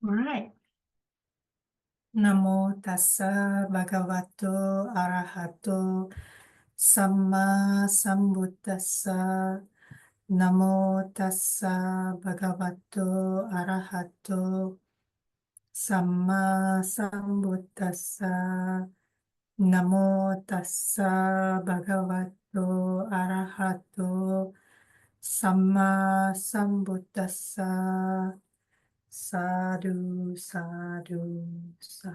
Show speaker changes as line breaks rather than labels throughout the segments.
All right. Namo tassa bhagavato arahato samma sambuddhassa. Namo tassa bhagavato arahato samma sambuddhassa. Namo tassa bhagavato arahato samma sambuddhassa. Sadhu, sadhu, sadhu.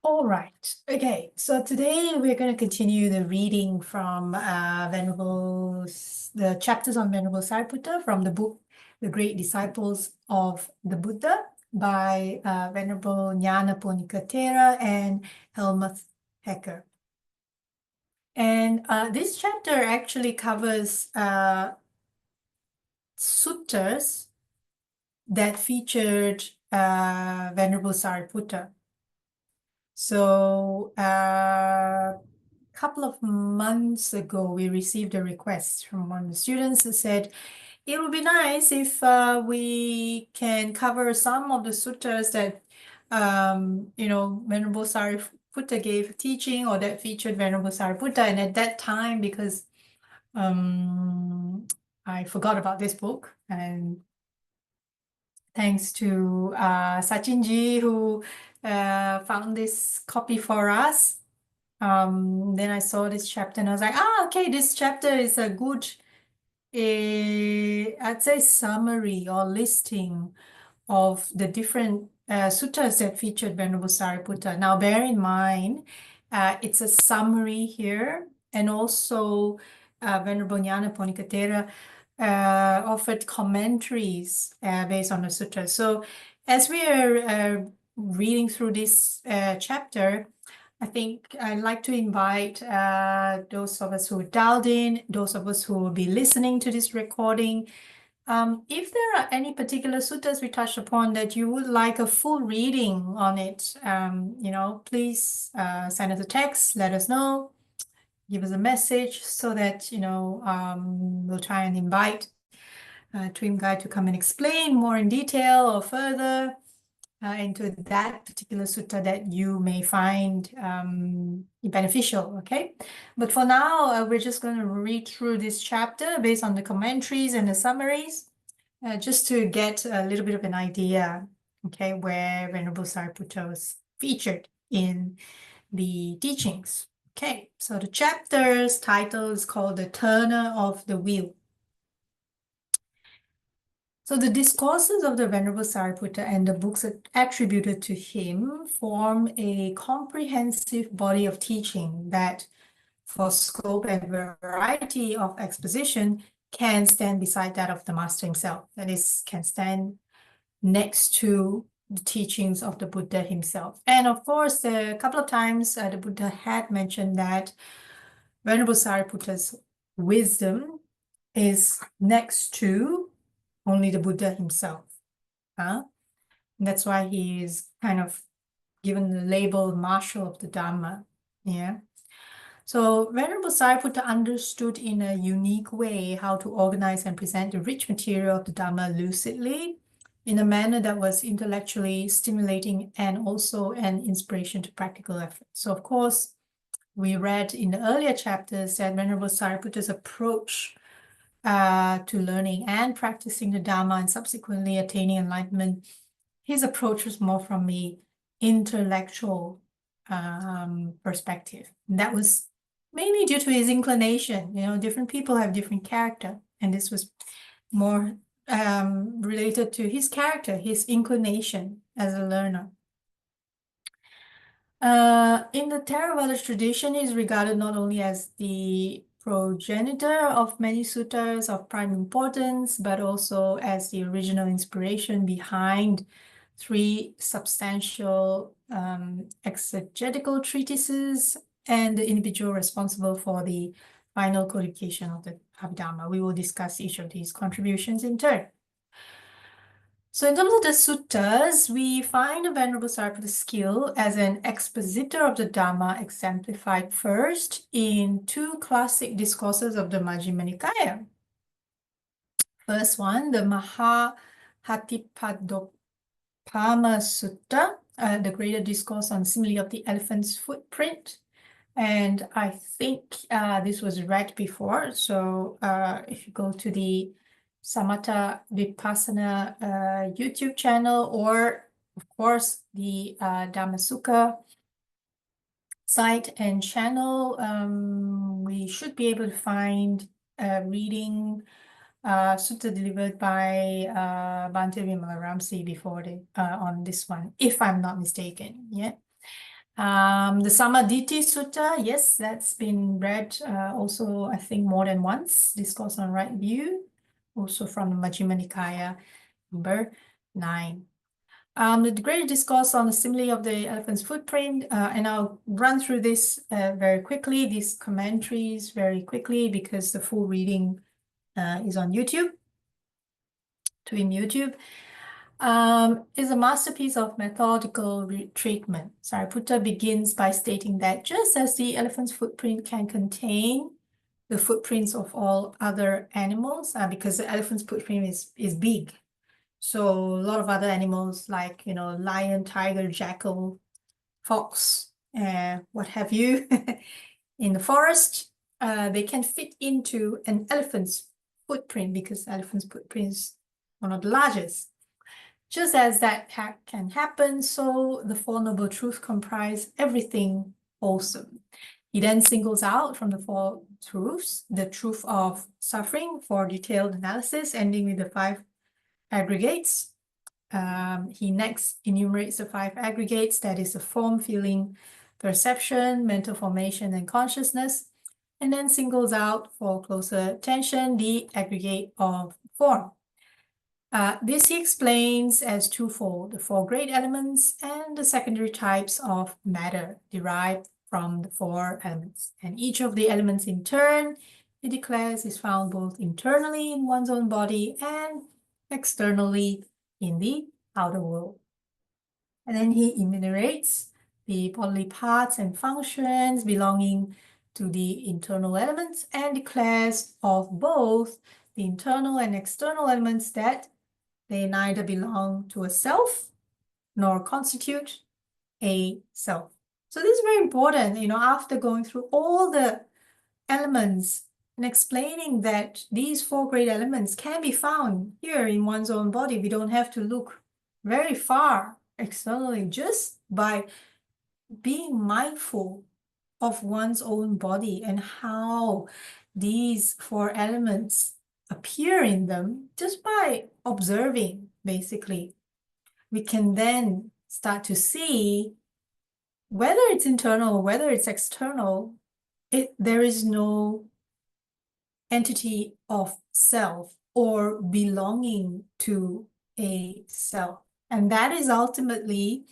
All right. Okay. So today we're going to continue the reading from the chapters on Venerable Sariputta from the book, The Great Disciples of the Buddha by Venerable Nyanaponika Thera and Hellmuth Hecker. And this chapter actually covers suttas that featured Venerable Sariputta. So a couple of months ago, we received a request from one of the students who said, it would be nice if we can cover some of the suttas that, Venerable Sariputta gave a teaching or that featured Venerable Sariputta. And at that time, because I forgot about this book, and thanks to Sachinji who found this copy for us. Then I saw this chapter and I was like, okay, this chapter is a good, I'd say summary or listing of the different suttas that featured Venerable Sariputta. Now, bear in mind, it's a summary here, and also Venerable Nyanaponika Thera offered commentaries based on the sutta. So as we are reading through this chapter, I think I'd like to invite those of us who dialed in, those of us who will be listening to this recording. If there are any particular suttas we touched upon that you would like a full reading on it, please send us a text, let us know, give us a message so that, we'll try and invite Twin Guide to come and explain more in detail or further into that particular sutta that you may find beneficial, okay? But for now, we're just going to read through this chapter based on the commentaries and the summaries, just to get a little bit of an idea, okay, where Venerable Sariputta was featured in the teachings. Okay, so the chapter's title is called The Turner of the Wheel. So the discourses of the Venerable Sariputta and the books attributed to him form a comprehensive body of teaching that, for scope and variety of exposition, can stand beside that of the Master himself. That is, can stand next to the teachings of the Buddha himself. And of course, a couple of times the Buddha had mentioned that Venerable Sariputta's wisdom is next to only the Buddha himself. And that's why he is kind of given the label marshal of the Dhamma. Yeah. So Venerable Sariputta understood in a unique way how to organize and present the rich material of the Dhamma lucidly in a manner that was intellectually stimulating and also an inspiration to practical effort. So of course, we read in the earlier chapters that Venerable Sariputta's approach to learning and practicing the Dhamma and subsequently attaining enlightenment, his approach was more from the intellectual perspective. And that was mainly due to his inclination. Different people have different character, and this was more related to his character, his inclination as a learner. In the Theravada tradition, he is regarded not only as the progenitor of many suttas of prime importance, but also as the original inspiration behind three substantial exegetical treatises and the individual responsible for the final codification of the Abhidhamma. We will discuss each of these contributions in turn. So in terms of the suttas, we find the Venerable Sariputta's skill as an expositor of the Dhamma exemplified first in two classic discourses of the Majjhima Nikaya. First one, the Hatipādopama Sutta, the Greater Discourse on Simile of the Elephant's Footprint. And I think this was read before. So if you go to the Samatha Vipassana YouTube channel, or of course the Dhammasukha site and channel, we should be able to find reading sutta delivered by Bhante Vimalaramsi before on this one, if I'm not mistaken. Yeah. The Samacitta Sutta, yes, that's been read also, I think, more than once. Discourse on Right View, also from the Majjhima Nikaya, number 9. The Greater Discourse on the Simile of the Elephant's Footprint, and I'll run through this very quickly, these commentaries very quickly, because the full reading is on YouTube, Twin YouTube. Is a masterpiece of methodical treatment. Sariputta begins by stating that just as the elephant's footprint can contain the footprints of all other animals, because the elephant's footprint is big. So a lot of other animals like, lion, tiger, jackal, fox, what have you, in the forest, they can fit into an elephant's footprint because the elephant's footprint is one of the largest. Just as that can happen, so the Four Noble Truths comprise everything wholesome. He then singles out from the Four Truths the truth of suffering for detailed analysis, ending with the 5 aggregates. He next enumerates the 5 aggregates, that is the form, feeling, perception, mental formation, and consciousness, and then singles out for closer attention the aggregate of form. This he explains as twofold, the 4 great elements and the secondary types of matter derived from the 4 elements. And each of the elements in turn, he declares, is found both internally in one's own body and externally in the outer world. And then he enumerates the bodily parts and functions belonging to the internal elements and declares of both the internal and external elements that they neither belong to a self nor constitute a self. So this is very important, after going through all the elements and explaining that these 4 great elements can be found here in one's own body. We don't have to look very far externally, just by being mindful of one's own body and how these 4 elements appear in them, just by observing, basically. We can then start to see whether it's internal or whether it's external, there is no entity of self or belonging to a self. And that is ultimately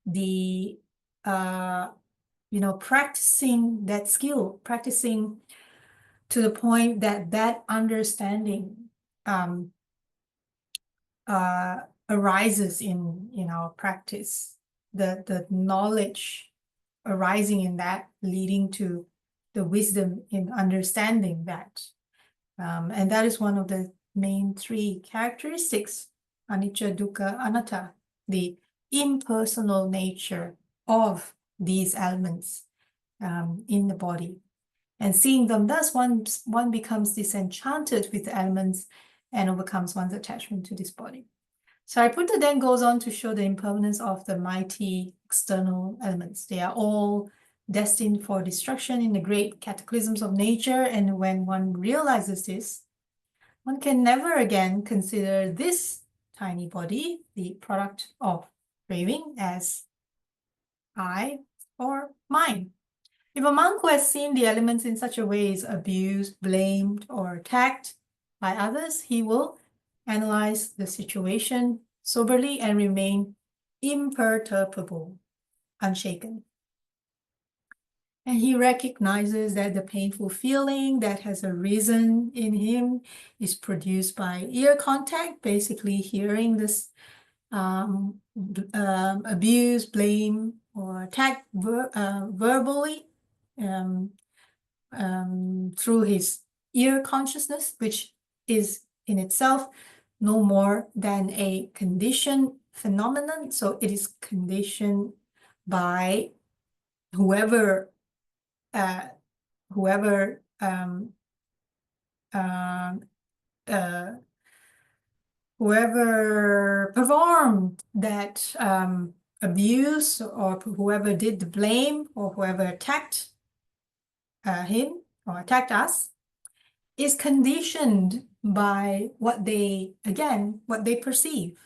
the, practicing that skill, practicing to the point that that understanding arises in our practice, the knowledge arising in that, leading to the wisdom in understanding that. And that is one of the main 3 characteristics, anicca, dukkha, anatta, the impersonal nature of these elements in the body. And seeing them thus, one becomes disenchanted with the elements and overcomes one's attachment to this body. Sariputta then goes on to show the impermanence of the mighty external elements. They are all destined for destruction in the great cataclysms of nature, and when one realizes this, one can never again consider this tiny body, the product of craving, as I or mine. If a monk who has seen the elements in such a way is abused, blamed, or attacked by others, he will analyze the situation soberly and remain imperturbable, unshaken. And he recognizes that the painful feeling that has arisen in him is produced by ear contact, basically hearing this abuse, blame, or attack verbally through his ear consciousness, which is in itself no more than a conditioned phenomenon. So it is conditioned by whoever performed that abuse, or whoever did the blame, or whoever attacked him or attacked us, is conditioned by what they perceive.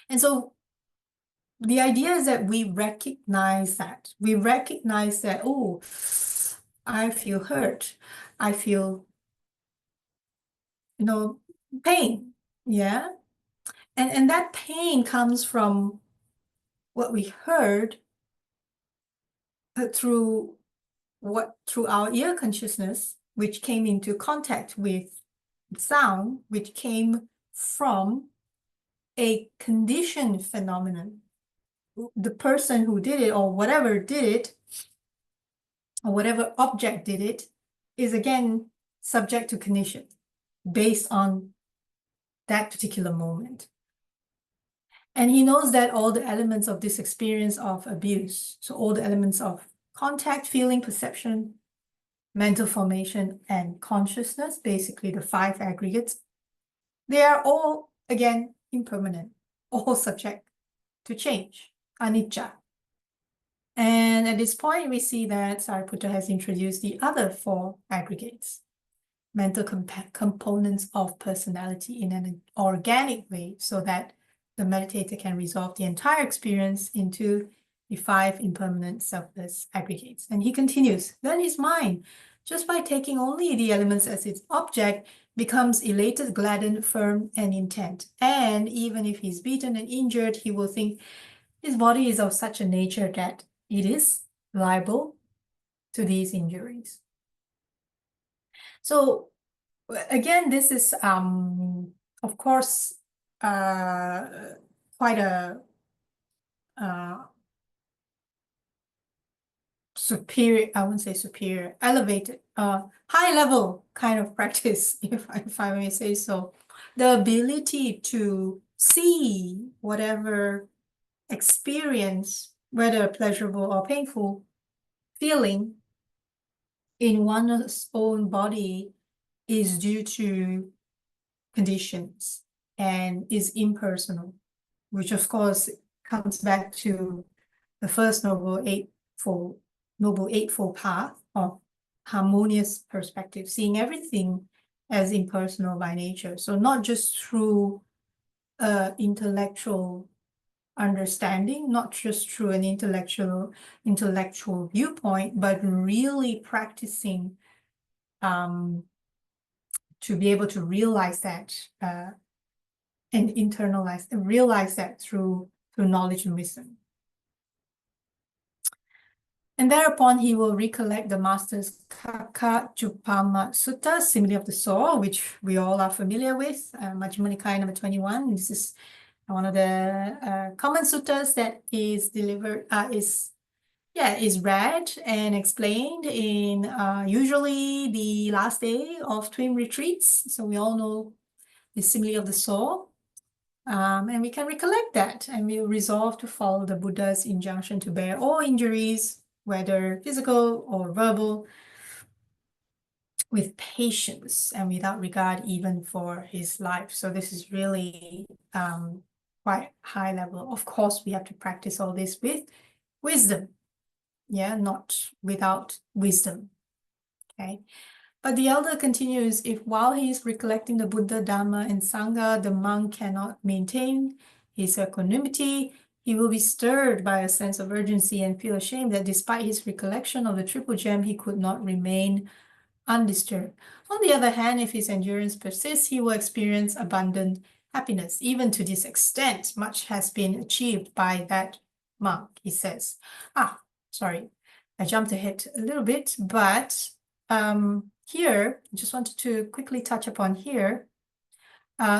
And so the idea is that we recognize that. We recognize that, oh, I feel hurt. I feel, pain. Yeah. And that pain comes from what we heard through our ear consciousness, which came into contact with sound, which came from a conditioned phenomenon. The person who did it, or whatever did it, or whatever object did it, is again subject to condition based on that particular moment. And he knows that all the elements of this experience of abuse, so all the elements of contact, feeling, perception, mental formation, and consciousness, basically the 5 aggregates, they are all, again, impermanent, all subject to change, anicca. And at this point, we see that Sariputta has introduced the other 4 aggregates, mental components of personality, in an organic way, so that the meditator can resolve the entire experience into the 5 impermanent selfless aggregates. And he continues, then his mind, just by taking only the elements as its object, becomes elated, gladdened, firm, and intent. And even if he's beaten and injured, he will think his body is of such a nature that it is liable to these injuries. So again, this is, of course, quite a superior, I wouldn't say superior, elevated, high level kind of practice, if I may say so. The ability to see whatever experience, whether pleasurable or painful, feeling in one's own body is due to conditions and is impersonal, which of course comes back to the first Noble Eightfold Path of harmonious perspective, seeing everything as impersonal by nature. So not just through intellectual understanding, not just through an intellectual viewpoint, but really practicing to be able to realize that and realize that through knowledge and wisdom. And thereupon he will recollect the master's Kakachupama Sutta, Simile of the Soul, which we all are familiar with, Majjhima Nikaya number 21. This is one of the common suttas that is delivered, is read and explained in usually the last day of twin retreats. So we all know the Simile of the Soul. And we can recollect that, and we resolve to follow the Buddha's injunction to bear all injuries, whether physical or verbal, with patience and without regard even for his life. So this is really quite high level. Of course, we have to practice all this with wisdom. Yeah, not without wisdom. Okay. But the elder continues, if while he is recollecting the Buddha, Dhamma, and Sangha, the monk cannot maintain his equanimity, he will be stirred by a sense of urgency and feel ashamed that despite his recollection of the triple gem, he could not remain undisturbed. On the other hand, if his endurance persists, he will experience abundant happiness. Even to this extent, much has been achieved by that monk, he says. Sorry, I jumped ahead a little bit, but here, I just wanted to quickly touch upon here,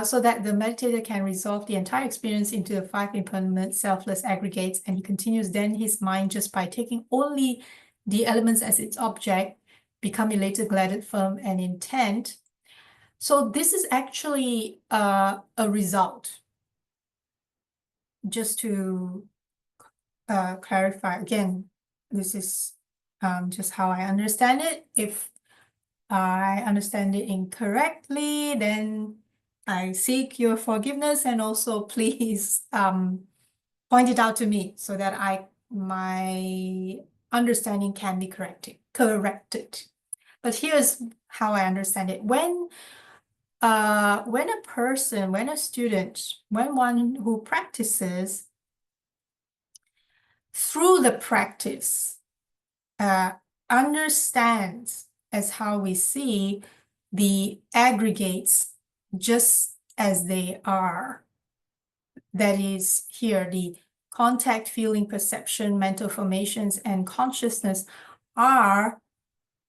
so that the meditator can resolve the entire experience into the 5 impermanent selfless aggregates. And he continues, then his mind, just by taking only the elements as its object, become elated, gladdened, firm, and intent. So this is actually a result. Just to clarify again, this is just how I understand it. If I understand it incorrectly, then I seek your forgiveness, and also please point it out to me so that my understanding can be corrected. But here's how I understand it. When a person, when a student, when one who practices through the practice understands, as how we see, the aggregates just as they are. That is here, the contact, feeling, perception, mental formations, and consciousness are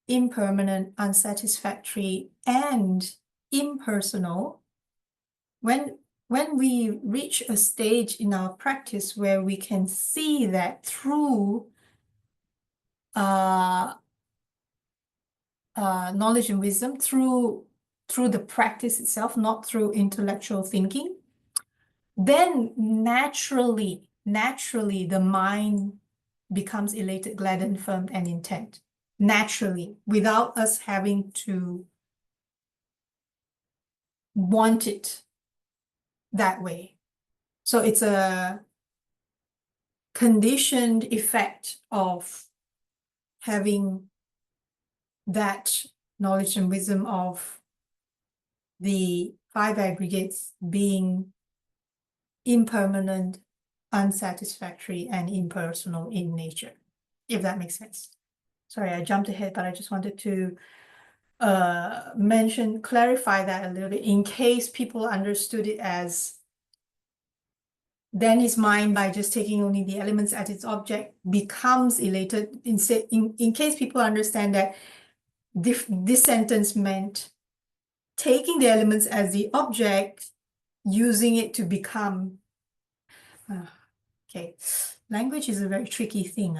impermanent, unsatisfactory, and impersonal. When we reach a stage in our practice where we can see that through knowledge and wisdom, through the practice itself, not through intellectual thinking, then naturally the mind becomes elated, glad, firm, and intent. Naturally, without us having to want it that way. So it's a conditioned effect of having that knowledge and wisdom of the five aggregates being impermanent, unsatisfactory, and impersonal in nature, if that makes sense. Sorry, I jumped ahead, but I just wanted to clarify that a little bit in case people understood it as then his mind, by just taking only the elements as its object, becomes elated. In case people understand that this sentence meant taking the elements as the object, using it to become. Okay, language is a very tricky thing.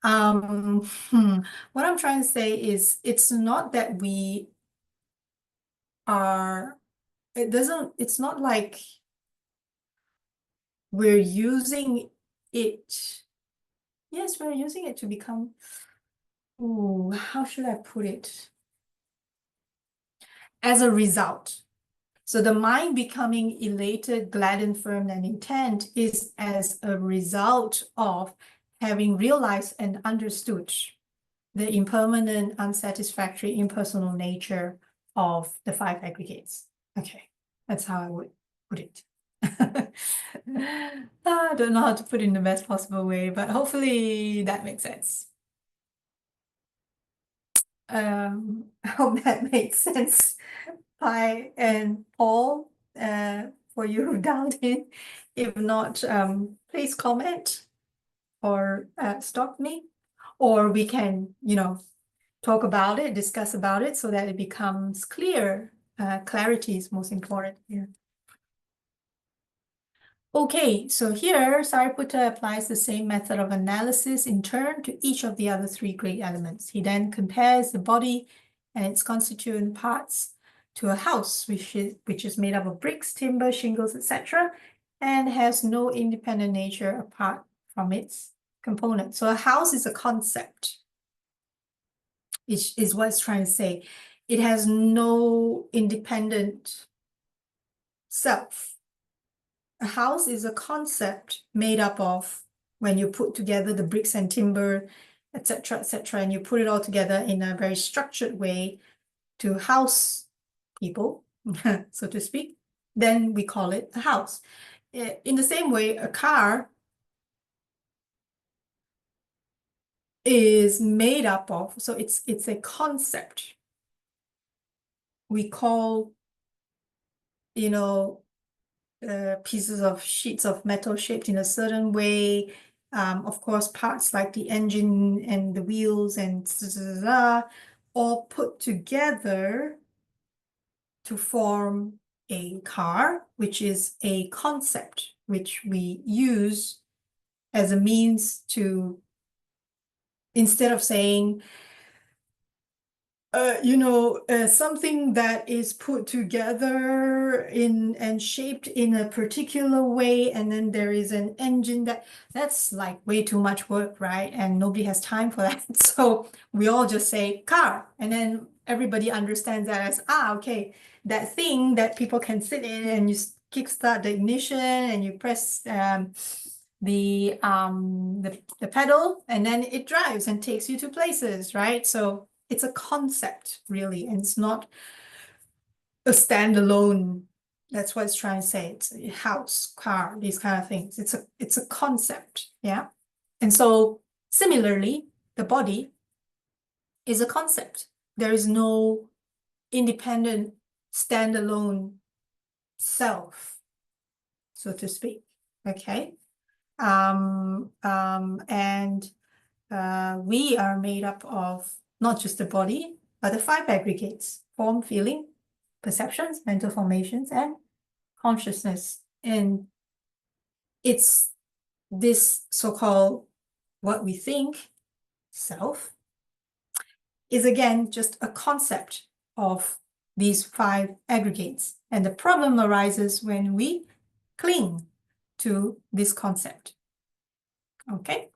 What I'm trying to say is it's not that we are, it's not like we're using it. Yes, we're using it to become, how should I put it? As a result. So the mind becoming elated, glad, firm, and intent is as a result of having realized and understood the impermanent, unsatisfactory, impersonal nature of the five aggregates. Okay, that's how I would put it. I don't know how to put it in the best possible way, but hopefully that makes sense. I hope that makes sense, Pi and Paul, for you who dialed in. If not, please comment or stop me, or we can, talk about it, discuss about it so that it becomes clear. Clarity is most important here. Okay, so here Sariputta applies the same method of analysis in turn to each of the other three great elements. He then compares the body and its constituent parts to a house, which is made up of bricks, timber, shingles, etc., and has no independent nature apart from its components. So a house is a concept, is what it's trying to say. It has no independent self. A house is a concept made up of, when you put together the bricks and timber, etc., and you put it all together in a very structured way to house people, so to speak, then we call it a house. In the same way, a car is made up of, so it's a concept. We call, pieces of sheets of metal shaped in a certain way. Of course, parts like the engine and the wheels and all put together to form a car, which is a concept which we use as a means to, instead of saying something that is put together and shaped in a particular way, and then there is an engine that's like way too much work, right? And nobody has time for that. So we all just say car, and then everybody understands that as, okay, that thing that people can sit in, and you kickstart the ignition and you press the pedal, and then it drives and takes you to places, right? So it's a concept, really, and it's not a standalone. That's what it's trying to say. It's a house, car, these kind of things. It's a concept, yeah. And so similarly, the body is a concept. There is no independent, standalone self, so to speak. Okay. And we are made up of not just the body, but the 5 aggregates: form, feeling, perceptions, mental formations, and consciousness. And it's this so-called what we think self is, again, just a concept of these 5 aggregates. And the problem arises when we cling to this concept. Okay.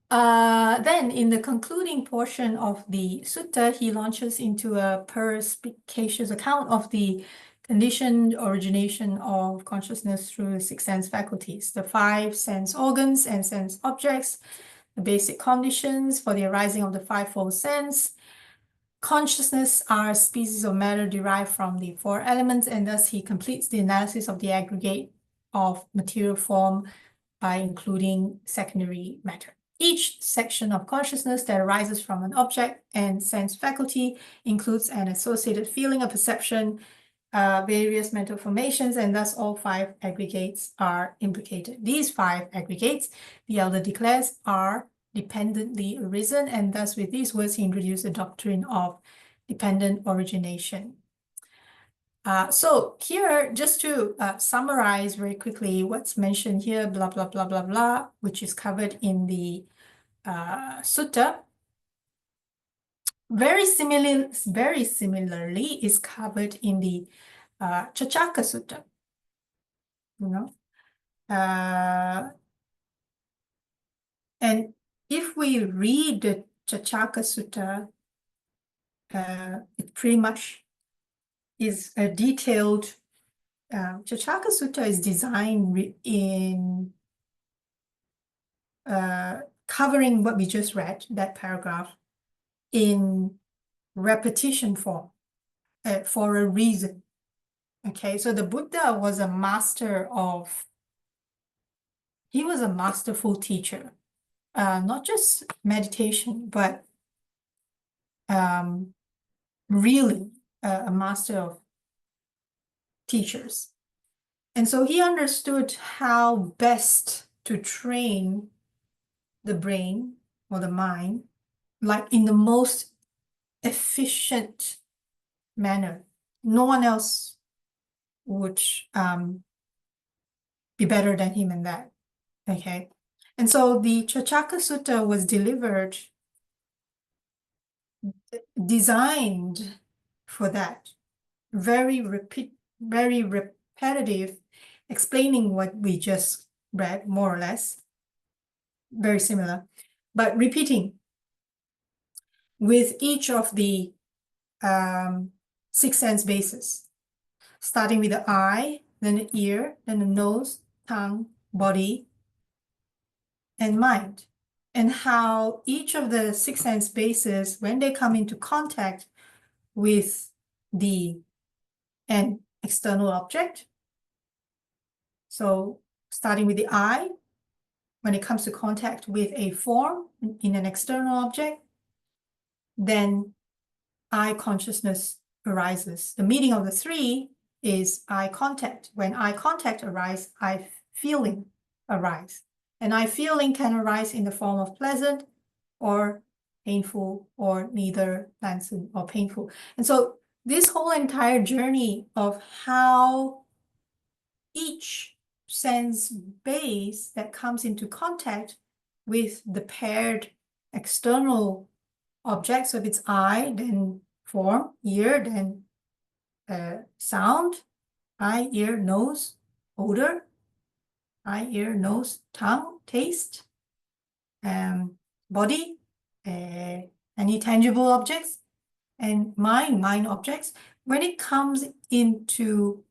Then in the concluding portion of the sutta, he launches into a perspicacious account of the conditioned origination of consciousness through the 6 sense faculties, the 5 sense organs and sense objects, the basic conditions for the arising of the 5-fold sense. Consciousness are species of matter derived from the 4 elements, and thus he completes the analysis of the aggregate of material form by including secondary matter. Each section of consciousness that arises from an object and sense faculty includes an associated feeling, a perception, various mental formations, and thus all 5 aggregates are implicated. These 5 aggregates, the elder declares, are dependently arisen, and thus with these words he introduced the doctrine of dependent origination. So here, just to summarize very quickly what's mentioned here, blah, blah, blah, blah, blah, which is covered in the sutta, very similarly is covered in the Chachaka Sutta. And if we read the Chachaka Sutta, it pretty much is a detailed. Chachaka Sutta is designed in covering what we just read, that paragraph, in repetition form for a reason. Okay, so the Buddha was a he was a masterful teacher, not just meditation, but really a master of teachers. And so he understood how best to train the brain or the mind, like in the most efficient manner. No one else would be better than him in that. Okay. And so the Chachaka Sutta was designed for that. Very repetitive, explaining what we just read, more or less. Very similar, but repeating with each of the 6 sense bases, starting with the eye, then the ear, then the nose, tongue, body, and mind. And how each of the 6 sense bases, when they come into contact with an external object, so starting with the eye, when it comes to contact with a form in an external object, then eye consciousness arises. The meeting of the 3 is eye contact. When eye contact arises, eye feeling arises. And eye feeling can arise in the form of pleasant or painful, or neither pleasant or painful. And so this whole entire journey of how each sense base that comes into contact with the paired external object. So if it's eye, then form, ear, then sound, eye, ear, nose, odor, eye, ear, nose, tongue, taste, body, any tangible objects, and mind objects. When it comes into,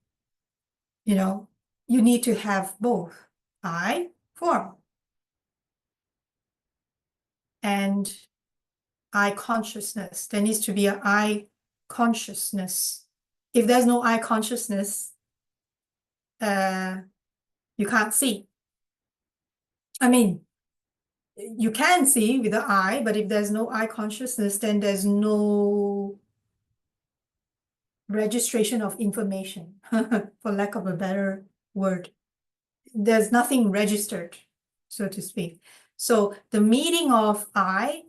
you need to have both eye, form, and eye consciousness. There needs to be an eye consciousness. If there's no eye consciousness, you can't see. I mean, you can see with the eye, but if there's no eye consciousness, then there's no registration of information, for lack of a better word. There's nothing registered, so to speak. So the meeting of eye,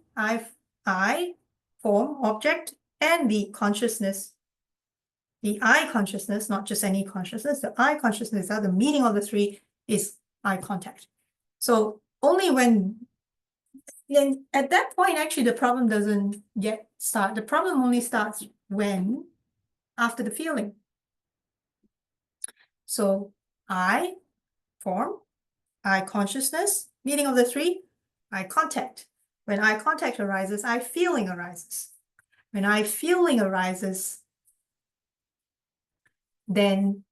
form, object, and the consciousness, the eye consciousness, not just any consciousness, the eye consciousness, the meeting of the three is eye contact. So only when, then at that point, actually, the problem doesn't yet start. The problem only starts when, after the feeling. So eye, form, eye consciousness, meeting of the three, eye contact. When eye contact arises, eye feeling arises. When eye feeling arises, then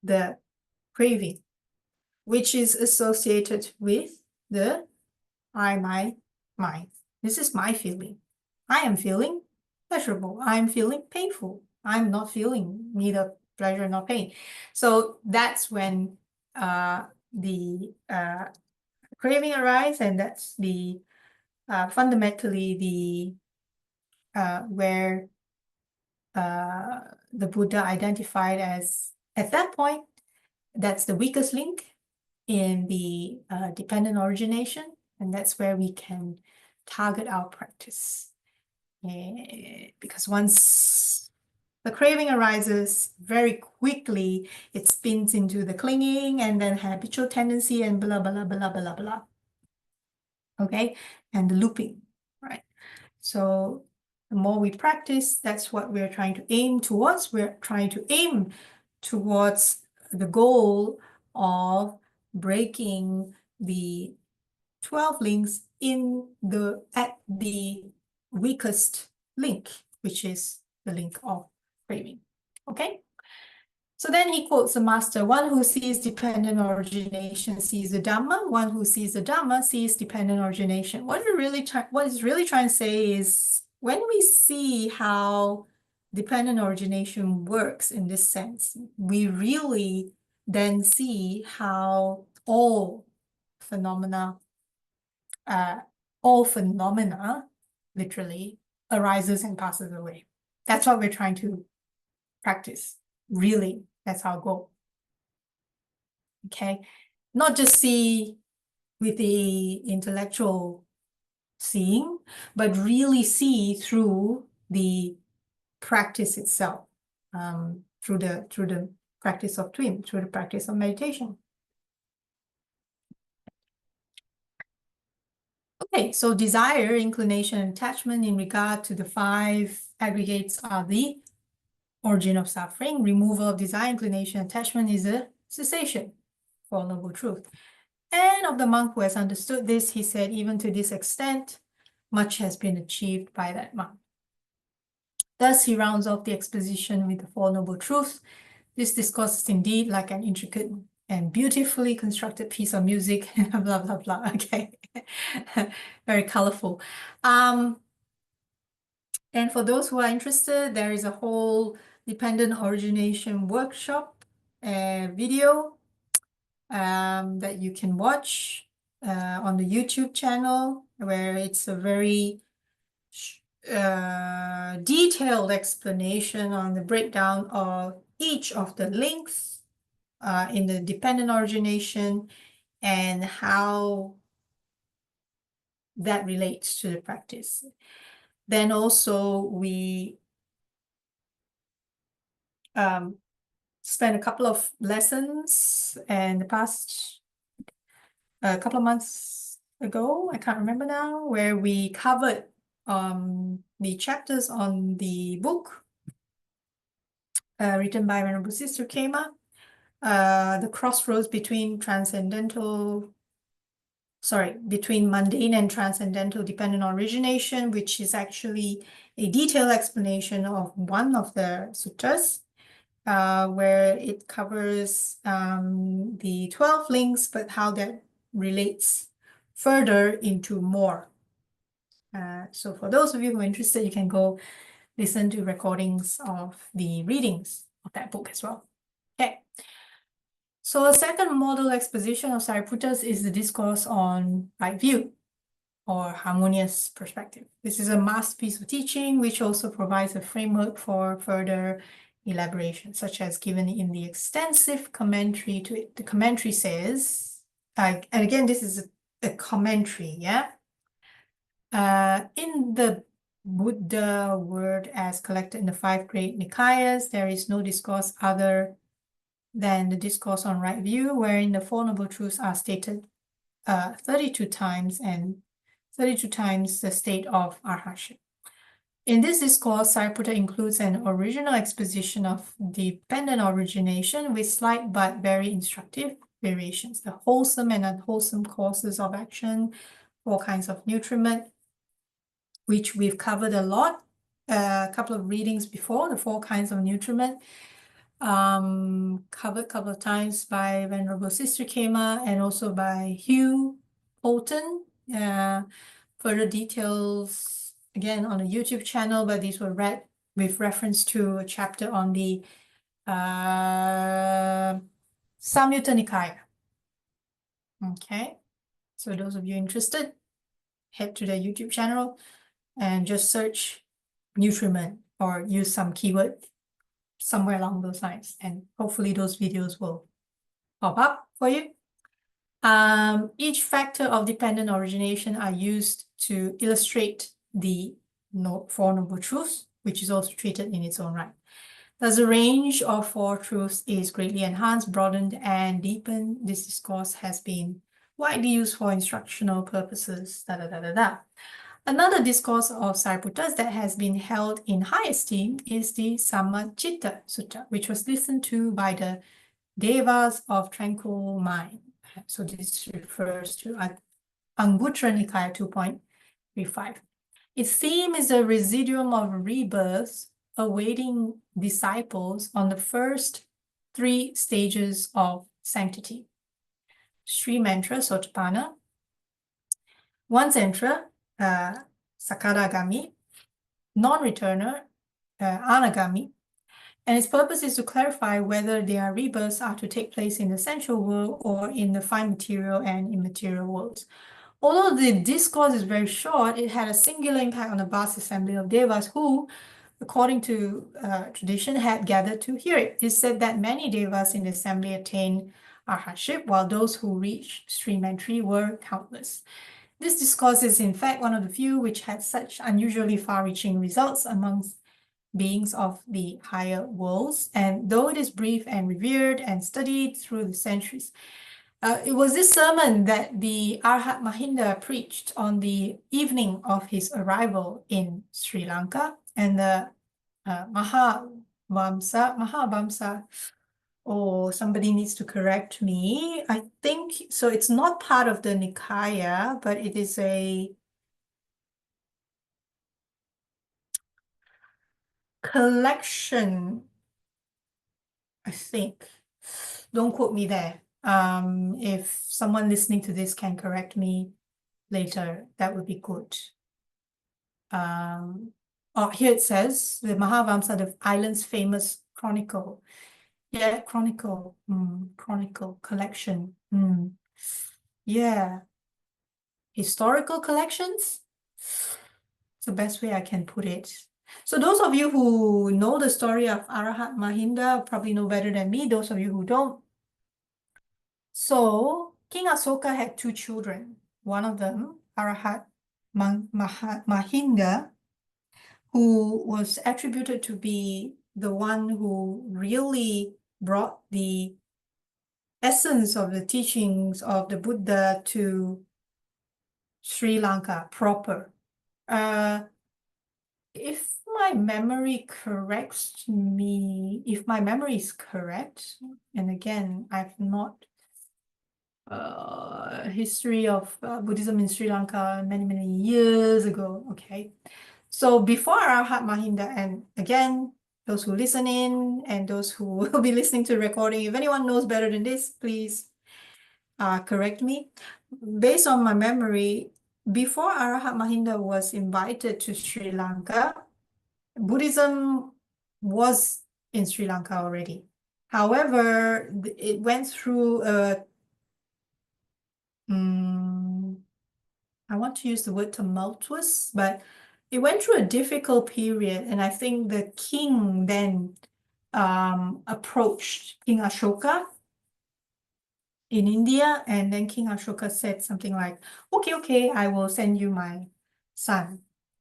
the craving, which is associated with the I, my, mind. This is my feeling. I am feeling pleasurable. I'm feeling painful. I'm not feeling neither pleasure nor pain. So that's when the craving arises, and that's the fundamentally the where the Buddha identified as, at that point, that's the weakest link in the dependent origination, and that's where we can target our practice. Because once the craving arises, very quickly it spins into the clinging and then habitual tendency and blah, blah, blah, blah, blah. Okay, and the looping, right? So the more we practice, that's what we're trying to aim towards. We're trying to aim towards the goal of breaking the 12 links at the weakest link, which is the link of craving. Okay? So then he quotes the master: one who sees dependent origination sees the Dhamma. One who sees the Dhamma sees dependent origination. What is really trying to say is, when we see how dependent origination works in this sense, we really then see how all phenomena literally arises and passes away. That's what we're trying to practice. Really, that's our goal. Okay, not just see with the intellectual seeing, but really see through the practice itself, through the practice of twin, through the practice of meditation. Okay, so desire, inclination, and attachment in regard to the 5 aggregates are the origin of suffering. Removal of desire, inclination, attachment is a cessation for noble truth. And of the monk who has understood this, he said, even to this extent, much has been achieved by that monk. Thus, he rounds off the exposition with the 4 noble truths. This discourse is indeed like an intricate and beautifully constructed piece of music, blah, blah, blah, okay. Very colorful. And for those who are interested, there is a whole dependent origination workshop video that you can watch on the YouTube channel, where it's a very detailed explanation on the breakdown of each of the links in the dependent origination and how that relates to the practice. Then also we spent a couple of lessons in the past couple of months ago, I can't remember now, where we covered the chapters on the book written by Venerable Sister Kema, the crossroads between between mundane and transcendental dependent origination, which is actually a detailed explanation of one of the suttas, where it covers the 12 links, but how that relates further into more. So for those of you who are interested, you can go listen to recordings of the readings of that book as well. Okay. So the second model exposition of Sariputta's is the discourse on right view or harmonious perspective. This is a masterpiece of teaching, which also provides a framework for further elaboration, such as given in the extensive commentary to it. The commentary says, and again, this is a commentary, yeah? In the Buddha word as collected in the 5 great Nikayas, there is no discourse other than the discourse on right view, wherein the Four Noble Truths are stated 32 times and 32 times the state of arhatship. In this discourse, Sariputta includes an original exposition of dependent origination with slight but very instructive variations, the wholesome and unwholesome courses of action, 4 kinds of nutriment, which we've covered a lot, a couple of readings before, the 4 kinds of nutriment, covered a couple of times by Venerable Sister Kema and also by Hugh Bolton. Further details, again, on the YouTube channel, but these were read with reference to a chapter on the Samyutta Nikaya. Okay, so those of you interested, head to the YouTube channel and just search nutriment or use some keyword somewhere along those lines, and hopefully those videos will pop up for you. Each factor of dependent origination are used to illustrate the Four Noble Truths, which is also treated in its own right. Thus, the range of 4 truths is greatly enhanced, broadened, and deepened. This discourse has been widely used for instructional purposes. Another discourse of Sariputta's that has been held in high esteem is the Samacitta Sutta, which was listened to by the Devas of tranquil mind. So this refers to Anguttara Nikaya 2.35. Its theme is a residuum of rebirths awaiting disciples on the first 3 stages of sanctity. Sri Mantra Sotapanna, one's entra, Sakadagami, non-returner, Anagami, and its purpose is to clarify whether their rebirths are to take place in the sensual world or in the fine material and immaterial worlds. Although the discourse is very short, it had a singular impact on the vast assembly of devas who, according to tradition, had gathered to hear it. It is said that many devas in the assembly attained arhatship, while those who reached stream entry were countless. This discourse is in fact one of the few which had such unusually far-reaching results amongst beings of the higher worlds, and though it is brief and revered and studied through the centuries, it was this sermon that the Arhat Mahinda preached on the evening of his arrival in Sri Lanka, and the Mahavamsa, oh, somebody needs to correct me. I think, so it's not part of the Nikaya, but it is a collection, I think. Don't quote me there. If someone listening to this can correct me later, that would be good. Here it says, the Mahavamsa, the island's famous chronicle. Yeah, chronicle collection. Yeah. Historical collections? It's the best way I can put it. So those of you who know the story of Arhat Mahinda probably know better than me. Those of you who don't. So King Asoka had 2 children. One of them, Arhat Mahinda, who was attributed to be the one who really brought the essence of the teachings of the Buddha to Sri Lanka proper. if my memory corrects me, if my memory is correct, and again, I've not history of Buddhism in Sri Lanka many years ago. Okay, so before Arahat Mahinda, and again, those who listen in and those who will be listening to the recording, if anyone knows better than this, please correct me. Based on my memory, before Arahat Mahinda was invited to Sri Lanka, Buddhism was in Sri Lanka already. However, it went through a I want to use the word tumultuous, but it went through a difficult period, and I think the king then approached King Ashoka in India, and then King Ashoka said something like, okay, I will send you my son,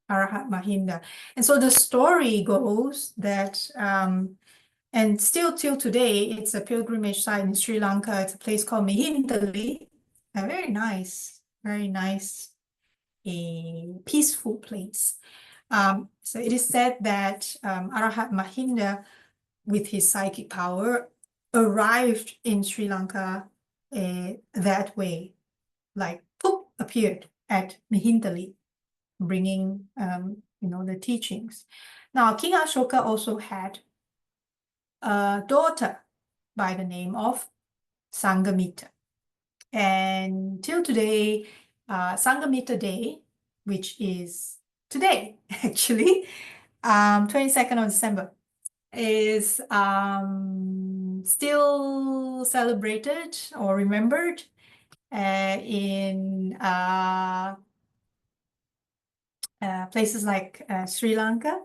Arahat Mahinda. And so the story goes that, and still till today, it's a pilgrimage site in Sri Lanka. It's a place called Mihintali, a very nice, a peaceful place. So it is said that Arahat Mahinda, with his psychic power, arrived in Sri Lanka that way, like poof, appeared at Mihintali, bringing the teachings. Now, King Ashoka also had a daughter by the name of Sangamitta. And till today, Sangamitta Day, which is today, actually, 22nd of December, is still celebrated or remembered in places like Sri Lanka,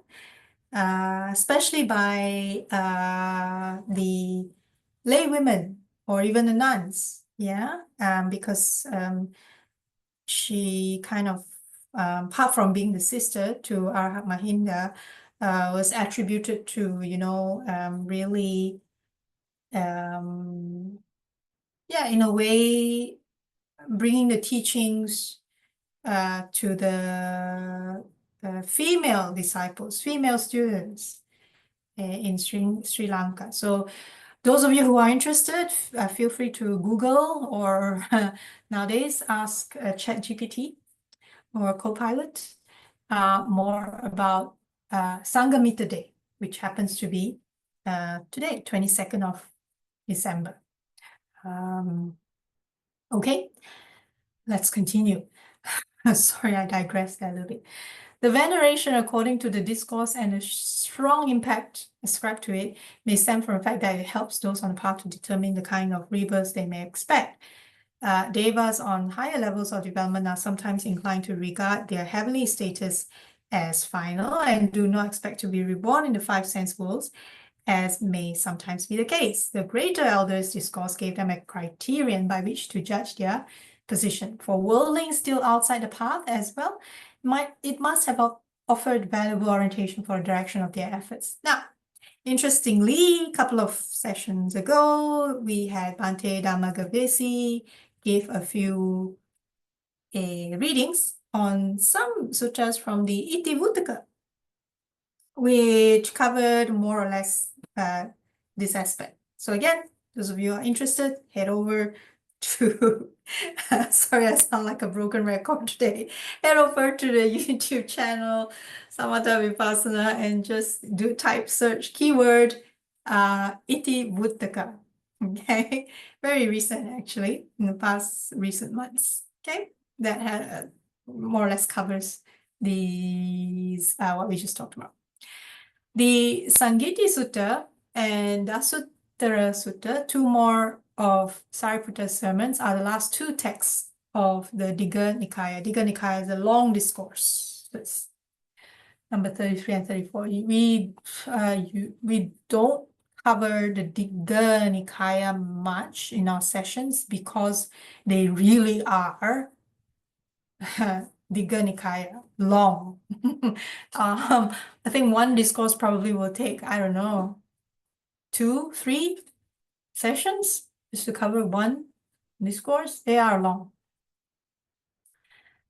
especially by the lay women or even the nuns, because she kind of, apart from being the sister to Arahat Mahinda, was attributed to, really, in a way, bringing the teachings to the female disciples, female students in Sri Lanka. So those of you who are interested, feel free to Google or nowadays ask ChatGPT or Copilot more about Sangamitta Day, which happens to be today, 22nd of December. Okay, let's continue. Sorry, I digressed a little bit. The veneration according to the discourse and the strong impact ascribed to it may stem from the fact that it helps those on the path to determine the kind of rebirths they may expect. Devas on higher levels of development are sometimes inclined to regard their heavenly status as final and do not expect to be reborn in the five sense worlds, as may sometimes be the case. The greater elders' discourse gave them a criterion by which to judge their position. For worldlings still outside the path as well, it must have offered valuable orientation for the direction of their efforts. Now, interestingly, a couple of sessions ago, we had Bhante Dhammagavesi give a few readings on some suttas from the Itivuttaka, which covered more or less this aspect. So again, those of you who are interested, head over to, sorry, I sound like a broken record today. Head over to the YouTube channel, Samatha Vipassana, and just type search keyword Itivuttaka. Okay, very recent actually, in the past recent months. Okay, that had more or less covers these what we just talked about. The Sangiti Sutta and Dasuttara Sutta, two more of Sariputta's sermons, are the last two texts of the Digha Nikaya. Digha Nikaya is a long discourse. That's number 33 and 34. We don't cover the Digha Nikaya much in our sessions because they really are Digha Nikaya, long. I think one discourse probably will take, I don't know, 2, 3 sessions just to cover one discourse. They are long.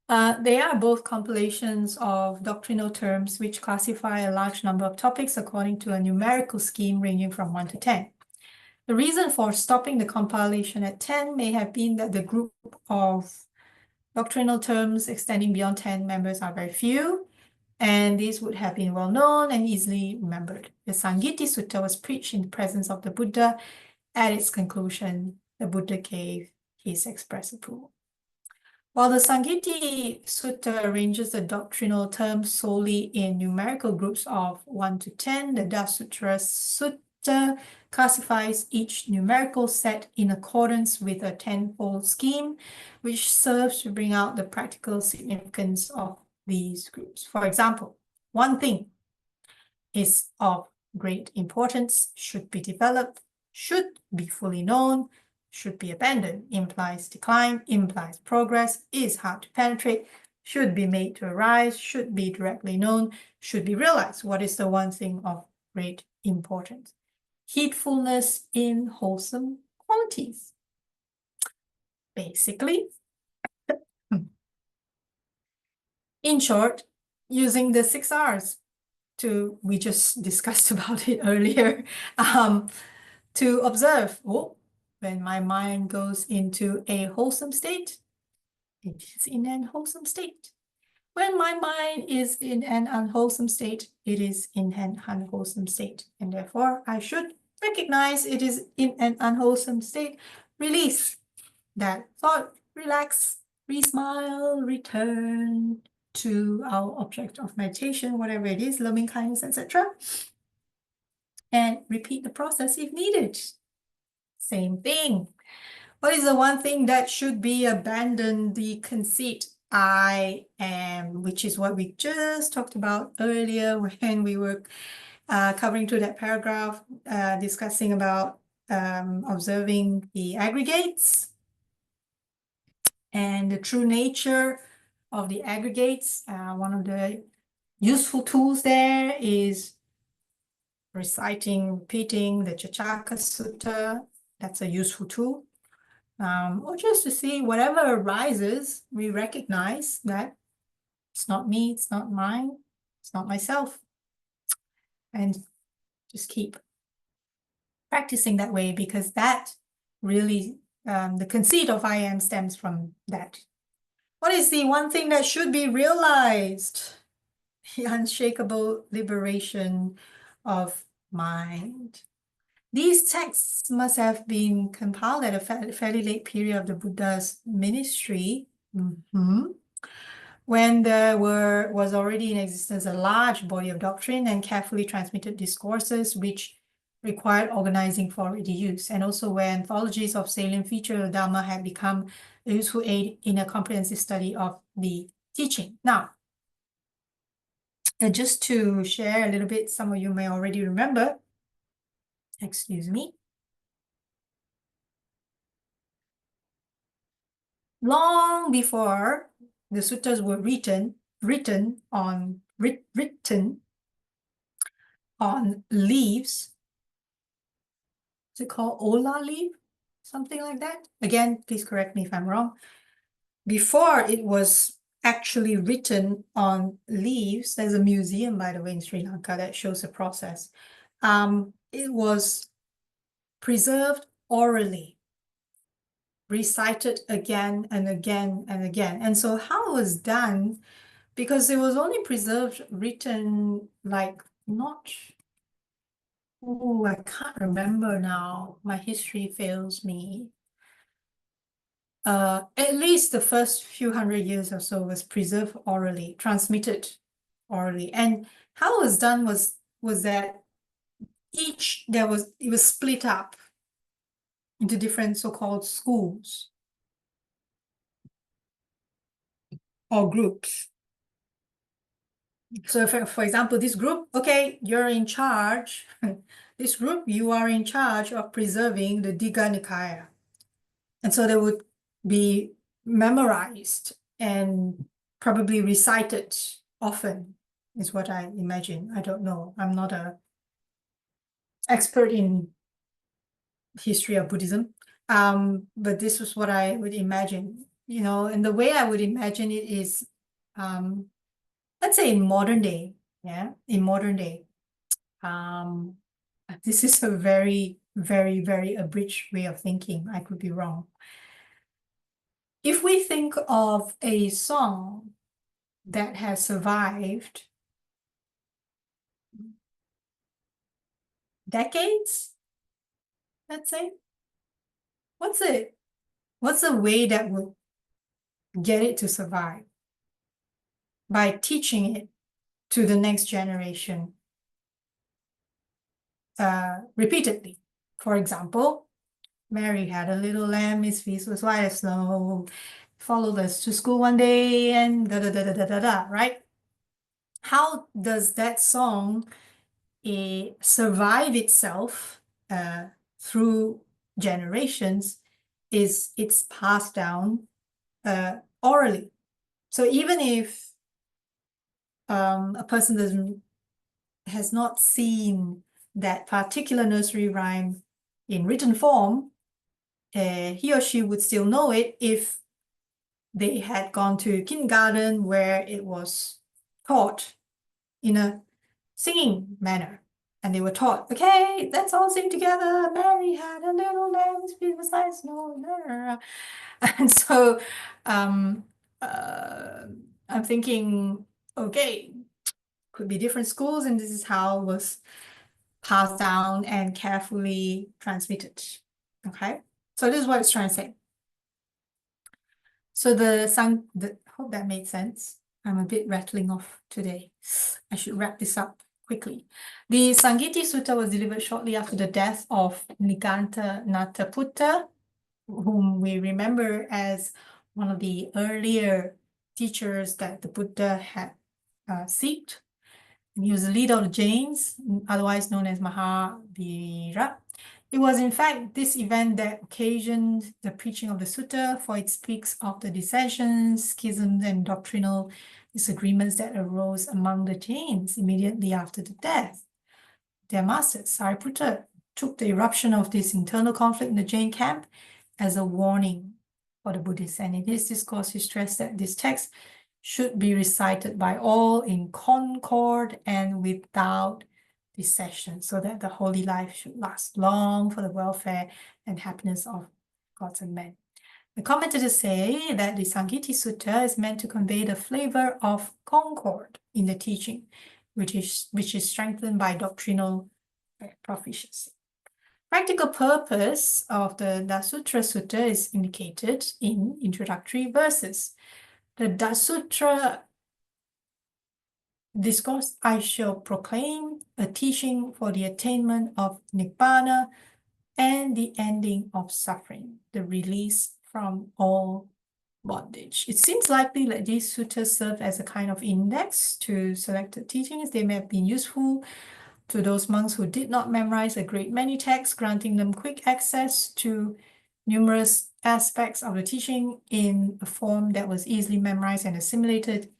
They are both compilations of doctrinal terms which classify a large number of topics according to a numerical scheme ranging from 1 to 10. The reason for stopping the compilation at 10 may have been that the group of doctrinal terms extending beyond 10 members are very few, and these would have been well known and easily remembered. The Sangiti Sutta was preached in the presence of the Buddha. At its conclusion, the Buddha gave his express approval. While the Sangiti Sutta arranges the doctrinal terms solely in numerical groups of 1 to 10, the Dasuttara Sutta classifies each numerical set in accordance with a tenfold scheme, which serves to bring out the practical significance of these groups. For example, one thing is of great importance, should be developed, should be fully known, should be abandoned, implies decline, implies progress, is hard to penetrate, should be made to arise, should be directly known, should be realized. What is the one thing of great importance? Heedfulness in wholesome qualities. Basically, in short, using the 6 R's we just discussed about it earlier, to observe, when my mind goes into a wholesome state, it is in an wholesome state. When my mind is in an unwholesome state, it is in an unwholesome state. And therefore, I should recognize it is in an unwholesome state, release that thought, relax, re-smile, return to our object of meditation, whatever it is, loving kindness, etc. And repeat the process if needed. Same thing. What is the one thing that should be abandoned? The conceit, I am, which is what we just talked about earlier when we were covering through that paragraph, discussing about observing the aggregates and the true nature of the aggregates. One of the useful tools there is reciting, repeating the Chachaka Sutta. That's a useful tool. Or just to see whatever arises, we recognize that it's not me, it's not mine, it's not myself. And just keep practicing that way, because that really, the conceit of I am stems from that. What is the one thing that should be realized? The unshakable liberation of mind. These texts must have been compiled at a fairly late period of the Buddha's ministry, when there was already in existence a large body of doctrine and carefully transmitted discourses which required organizing for ready use, and also where anthologies of salient features of Dhamma had become a useful aid in a comprehensive study of the teaching. Now, just to share a little bit, some of you may already remember, excuse me, long before the suttas were written on leaves. Is it called Ola leaf? Something like that. Again, please correct me if I'm wrong. Before it was actually written on leaves, there's a museum, by the way, in Sri Lanka that shows the process. It was preserved orally, recited again and again and again. And so how it was done, because it was only preserved written like not, I can't remember now. My history fails me. At least the first few hundred years or so was preserved orally, transmitted orally. And how it was done was that it was split up into different so-called schools or groups. So for example, this group, okay, you're in charge. This group, you are in charge of preserving the Digha Nikaya. And so they would be memorized and probably recited often, is what I imagine. I don't know. I'm not an expert in history of Buddhism. But this was what I would imagine. you know, and the way I would imagine it is, let's say in modern day, yeah, in modern day, this is a very, very, very abridged way of thinking. I could be wrong. If we think of a song that has survived decades, let's say, what's a way that would get it to survive? By teaching it to the next generation repeatedly. For example, Mary had a little lamb, his face was white as snow, followed us to school one day, and da da da da da da da, right? How does that song survive itself through generations? It's passed down orally. So even if a person has not seen that particular nursery rhyme in written form, he or she would still know it if they had gone to kindergarten where it was taught in a singing manner. And they were taught, okay, let's all sing together. Mary had a little lamb, his feet was like snow. And so I'm thinking, okay, could be different schools, and this is how it was passed down and carefully transmitted. Okay, so this is what it's trying to say. So hope that made sense. I'm a bit rattling off today. I should wrap this up quickly. The Sangiti Sutta was delivered shortly after the death of Nyanaponika, whom we remember as one of the earlier teachers that the Buddha had sought. And he was the leader of the Jains, otherwise known as Mahavira. It was in fact this event that occasioned the preaching of the Sutta, for it speaks of the dissensions, schisms, and doctrinal disagreements that arose among the Jains immediately after the death. Their master, Sariputta, took the eruption of this internal conflict in the Jain camp as a warning for the Buddhists. And in his discourse, he stressed that this text should be recited by all in concord and without dissension, so that the holy life should last long for the welfare and happiness of gods and men. The commentators say that the Sangiti Sutta is meant to convey the flavor of concord in the teaching, which is strengthened by doctrinal proficiency. Practical purpose of the Dasuttara Sutta is indicated in introductory verses. The Dasuttara discourse, I shall proclaim a teaching for the attainment of Nibbana and the ending of suffering, the release from all bondage. It seems likely that these suttas serve as a kind of index to selected teachings. They may have been useful to those monks who did not memorize a great many texts, granting them quick access to numerous aspects of the teaching in a form that was easily memorized and assimilated.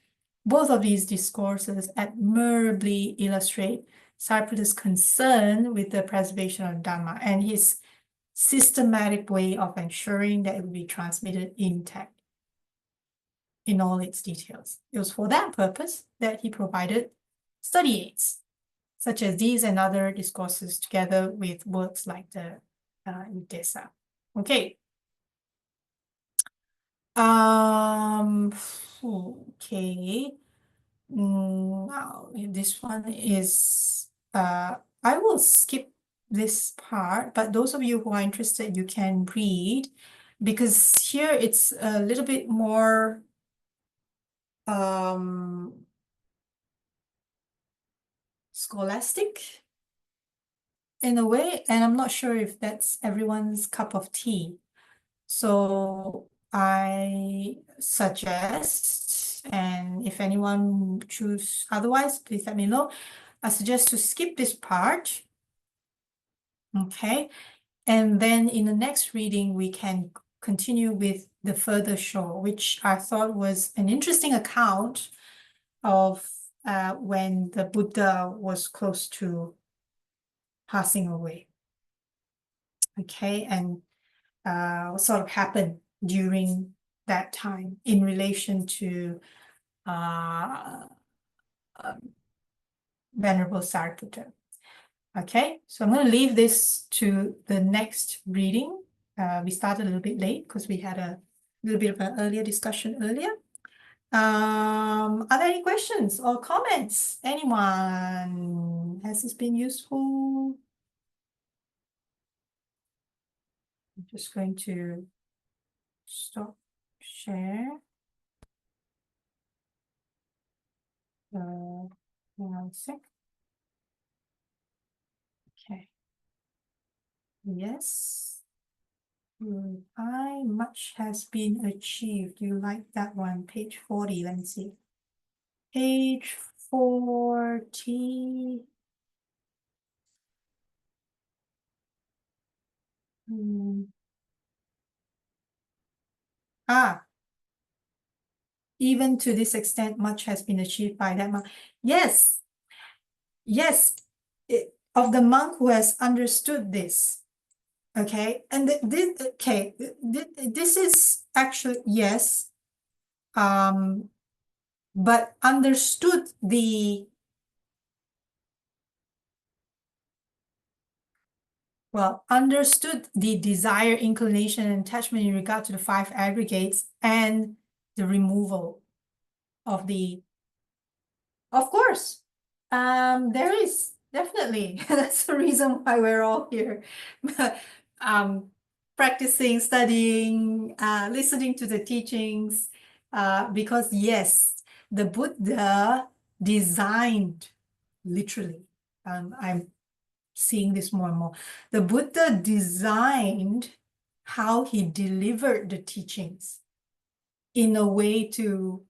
Both of these discourses admirably illustrate Sariputta's concern with the preservation of Dhamma and his systematic way of ensuring that it will be transmitted intact in all its details. It was for that purpose that he provided study aids, such as these and other discourses, together with works like the Desa. Okay. Okay. Now this one is I will skip this part, but those of you who are interested, you can read, because here it's a little bit more scholastic in a way, and I'm not sure if that's everyone's cup of tea. So I suggest, and if anyone choose otherwise, please let me know. I suggest to skip this part. Okay. And then in the next reading, we can continue with the further shore, which I thought was an interesting account of when the Buddha was close to passing away. Okay. And what sort of happened during that time in relation to Venerable Sariputta. Okay, so I'm going to leave this to the next reading. We started a little bit late because we had a little bit of an earlier discussion earlier. Are there any questions or comments? Anyone? Has this been useful? I'm just going to stop share. 1 sec. Okay. Yes. Much has been achieved. You like that one? Page 40. Let me see. Page 40. Even to this extent, much has been achieved by that monk. Yes, yes, of the monk who has understood this. Okay, and this is actually, yes, but understood the, understood the desire, inclination, and attachment in regard to the 5 aggregates and the removal of the, of course, there is definitely. That's the reason why we're all here. Practicing, studying, listening to the teachings, because yes, the Buddha designed, literally, I'm seeing this more and more. The Buddha designed how he delivered the teachings in a way to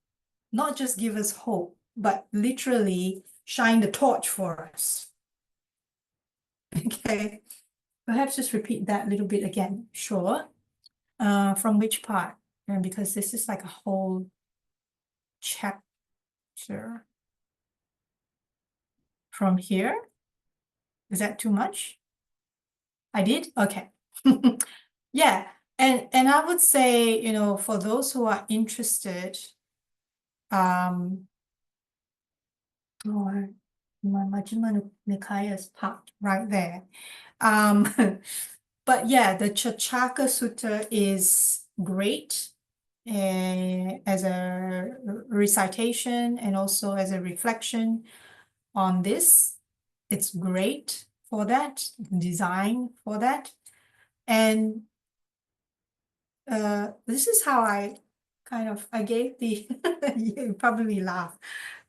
not just give us hope, but literally shine the torch for us. Okay, perhaps just repeat that a little bit again. Sure. From which part? Because this is like a whole chapter. From here? Is that too much? I did? Okay. Yeah, and I would say, you know, for those who are interested, or my Majjhima Nikaya's part right there. But yeah, the Chachaka Sutta is great as a recitation and also as a reflection on this. It's great for that, design for that. And this is how I gave the, you probably laugh.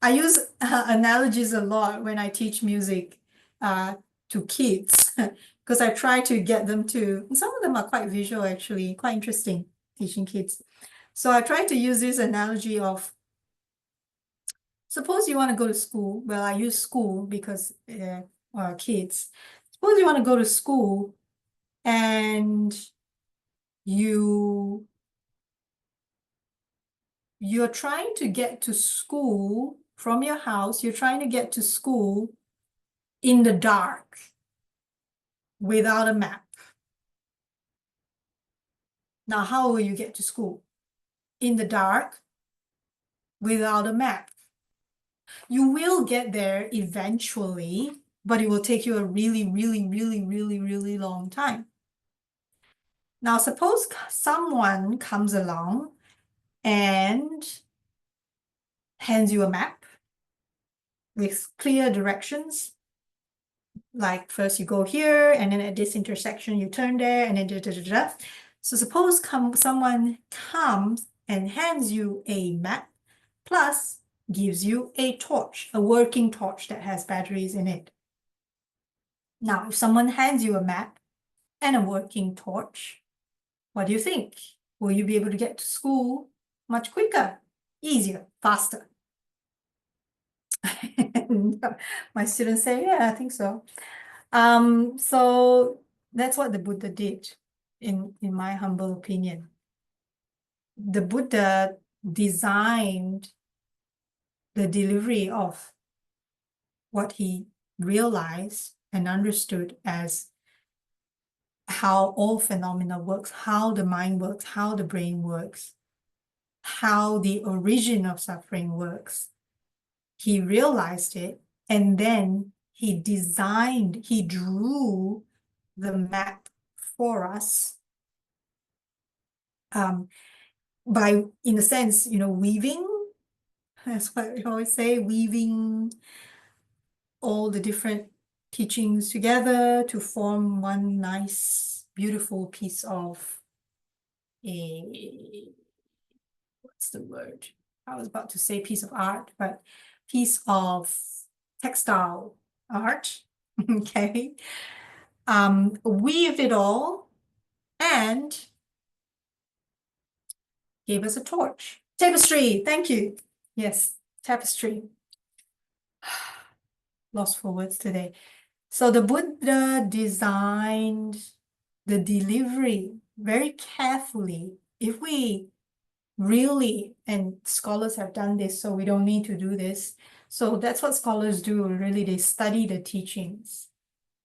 I use analogies a lot when I teach music to kids, because I try to get them to, some of them are quite visual actually, quite interesting teaching kids. So I try to use this analogy of, suppose you want to go to school. Well, I use school because kids. Suppose you want to go to school and you're trying to get to school from your house, you're trying to get to school in the dark without a map. Now, how will you get to school? In the dark without a map. You will get there eventually, but it will take you a really, really, really, really, really long time. Now, suppose someone comes along and hands you a map with clear directions. Like first you go here, and then at this intersection you turn there, and then da, da, da, da. So suppose someone comes and hands you a map, plus gives you a torch, a working torch that has batteries in it. Now, if someone hands you a map and a working torch, what do you think? Will you be able to get to school much quicker, easier, faster? My students say, yeah, I think so. So that's what the Buddha did, in my humble opinion. The Buddha designed the delivery of what he realized and understood as how all phenomena works, how the mind works, how the brain works, how the origin of suffering works. He realized it, and then he drew the map for us, by, in a sense, weaving, that's what we always say, weaving all the different teachings together to form one nice, beautiful piece of what's the word? I was about to say piece of art, but piece of textile art, okay? Weaved it all and gave us a torch. Tapestry, thank you. Yes, tapestry. Lost for words today. So the Buddha designed the delivery very carefully. If we really, and scholars have done this, so we don't need to do this. So that's what scholars do, really. They study the teachings,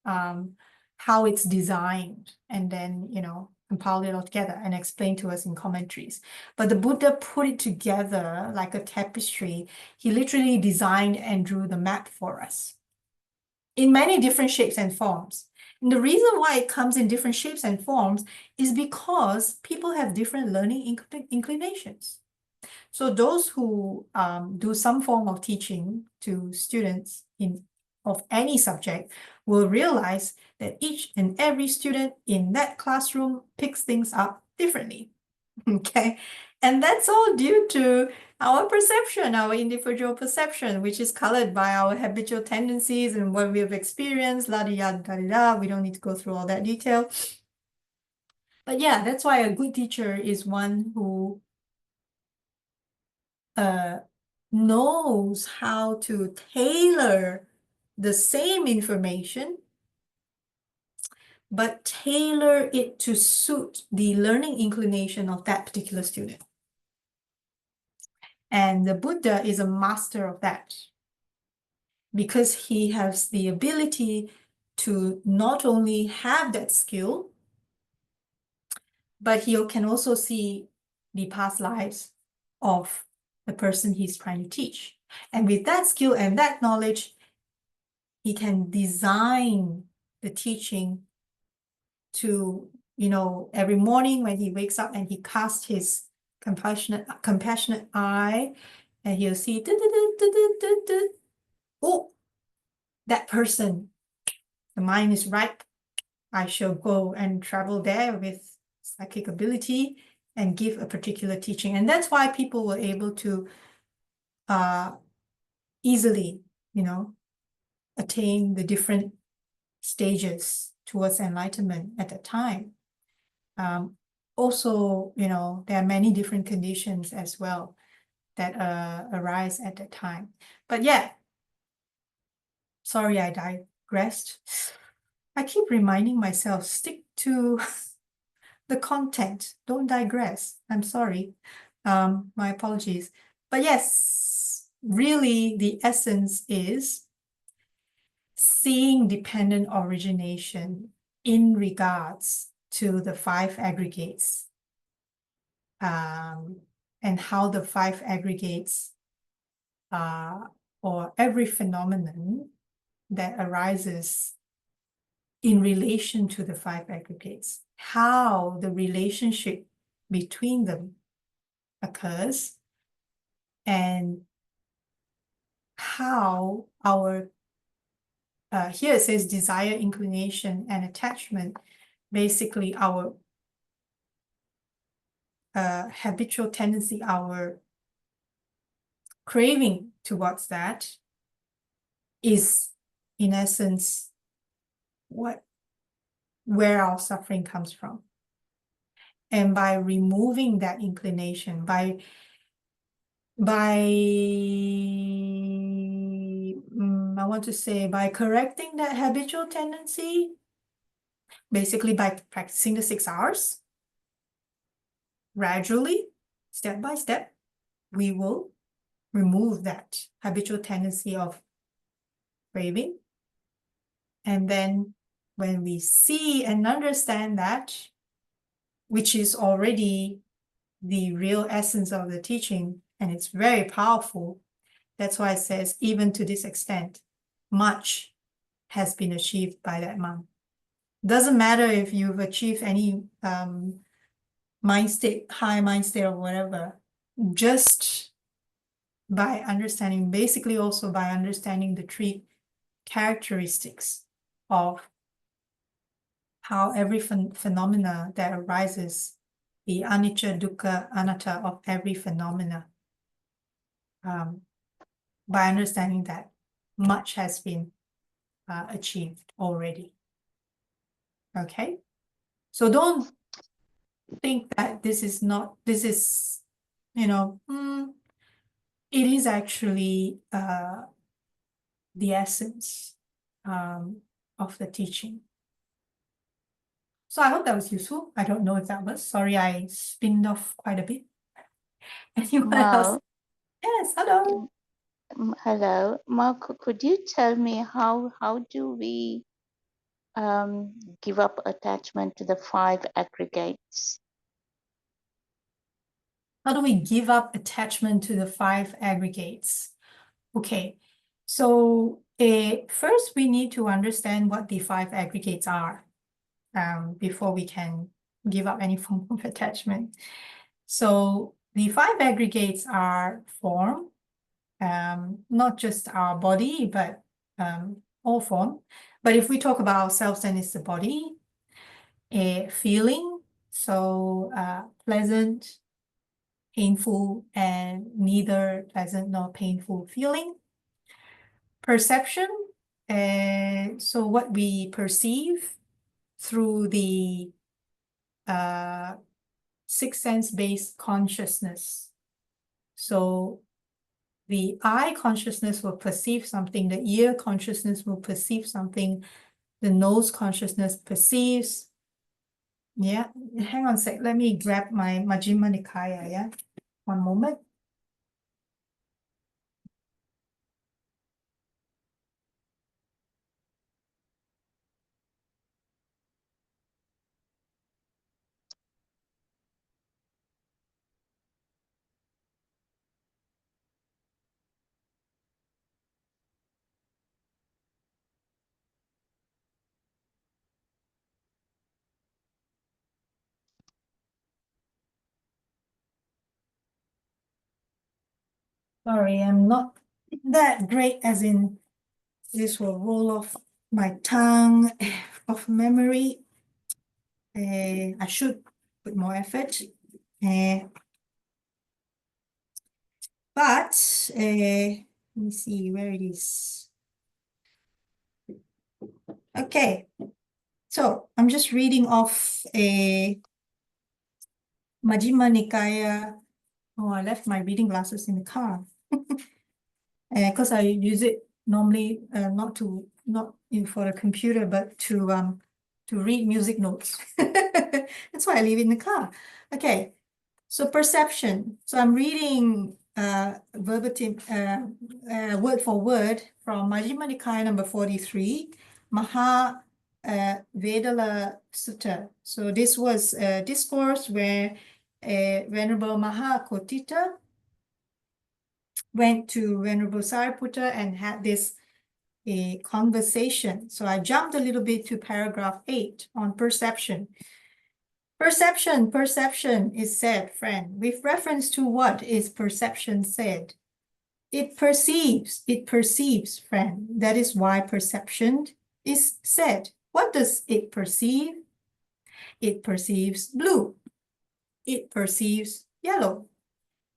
how it's designed, and then, compile it all together and explain to us in commentaries. But the Buddha put it together like a tapestry. He literally designed and drew the map for us in many different shapes and forms. And the reason why it comes in different shapes and forms is because people have different learning inclinations. So those who do some form of teaching to students of any subject will realize that each and every student in that classroom picks things up differently. Okay, and that's all due to our perception, our individual perception, which is colored by our habitual tendencies and what we have experienced, la da da da da. We don't need to go through all that detail. But yeah, that's why a good teacher is one who knows how to tailor the same information, but tailor it to suit the learning inclination of that particular student. And the Buddha is a master of that, because he has the ability to not only have that skill, but he can also see the past lives of the person he's trying to teach. And with that skill and that knowledge, he can design the teaching to, every morning when he wakes up and he casts his compassionate eye, and he'll see, oh, that person, the mind is ripe. I shall go and travel there with psychic ability and give a particular teaching. And that's why people were able to easily, attain the different stages towards enlightenment at the time. Also, there are many different conditions as well that arise at that time. But yeah, sorry, I digressed. I keep reminding myself, stick to the content, don't digress. I'm sorry. My apologies. But yes, really the essence is seeing dependent origination in regards to the five aggregates, and how the five aggregates, or every phenomenon that arises in relation to the five aggregates, how the relationship between them occurs, and how our, here it says desire, inclination, and attachment, basically our habitual tendency, our craving towards that is, in essence, where our suffering comes from. And by removing that inclination, by I want to say, by correcting that habitual tendency, basically by practicing the 6 hours, gradually, step by step, we will remove that habitual tendency of craving. And then when we see and understand that, which is already the real essence of the teaching, and it's very powerful. That's why it says, even to this extent, much has been achieved by that monk. Doesn't matter if you've achieved any mind state, high mind state or whatever, just by understanding, basically also by understanding the three characteristics of how every phenomena that arises, the anicca, dukkha, anatta of every phenomena. By understanding that, much has been achieved already. Okay? So don't think that this is, you know, it is actually the essence of the teaching. So I hope that was useful. I don't know if that was. Sorry, I spinned off quite a bit. Anyone else? Yes, hello.
Hello. Mark, could you tell me how do we give up attachment to the 5 aggregates?
How do we give up attachment to the 5 aggregates? Okay, so first we need to understand what the 5 aggregates are before we can give up any form of attachment. So the 5 aggregates are form, not just our body, but all form. But if we talk about ourselves, then it's the body, a feeling, so pleasant, painful, and neither pleasant nor painful feeling. Perception, so what we perceive through the 6 sense-based consciousness. So the eye consciousness will perceive something, the ear consciousness will perceive something, the nose consciousness perceives. Yeah, hang on a sec. Let me grab my Majjhima Nikaya, yeah? One moment. Sorry, I'm not that great, as in this will roll off my tongue of memory. I should put more effort. But let me see where it is. Okay, so I'm just reading off a Majjhima Nikaya. Oh, I left my reading glasses in the car because I use it normally not for the computer, but to read music notes. That's why I leave it in the car. Okay, so perception. So I'm reading verbatim, word for word from Majjhima Nikaya number 43, Maha Vedala Sutta. So this was a discourse where Venerable Maha Kotita went to Venerable Sariputta and had this a conversation. So I jumped a little bit to paragraph 8 on perception. Perception is said, friend. With reference to what is perception said? It perceives, friend. That is why perception is said. What does it perceive? It perceives blue. It perceives yellow.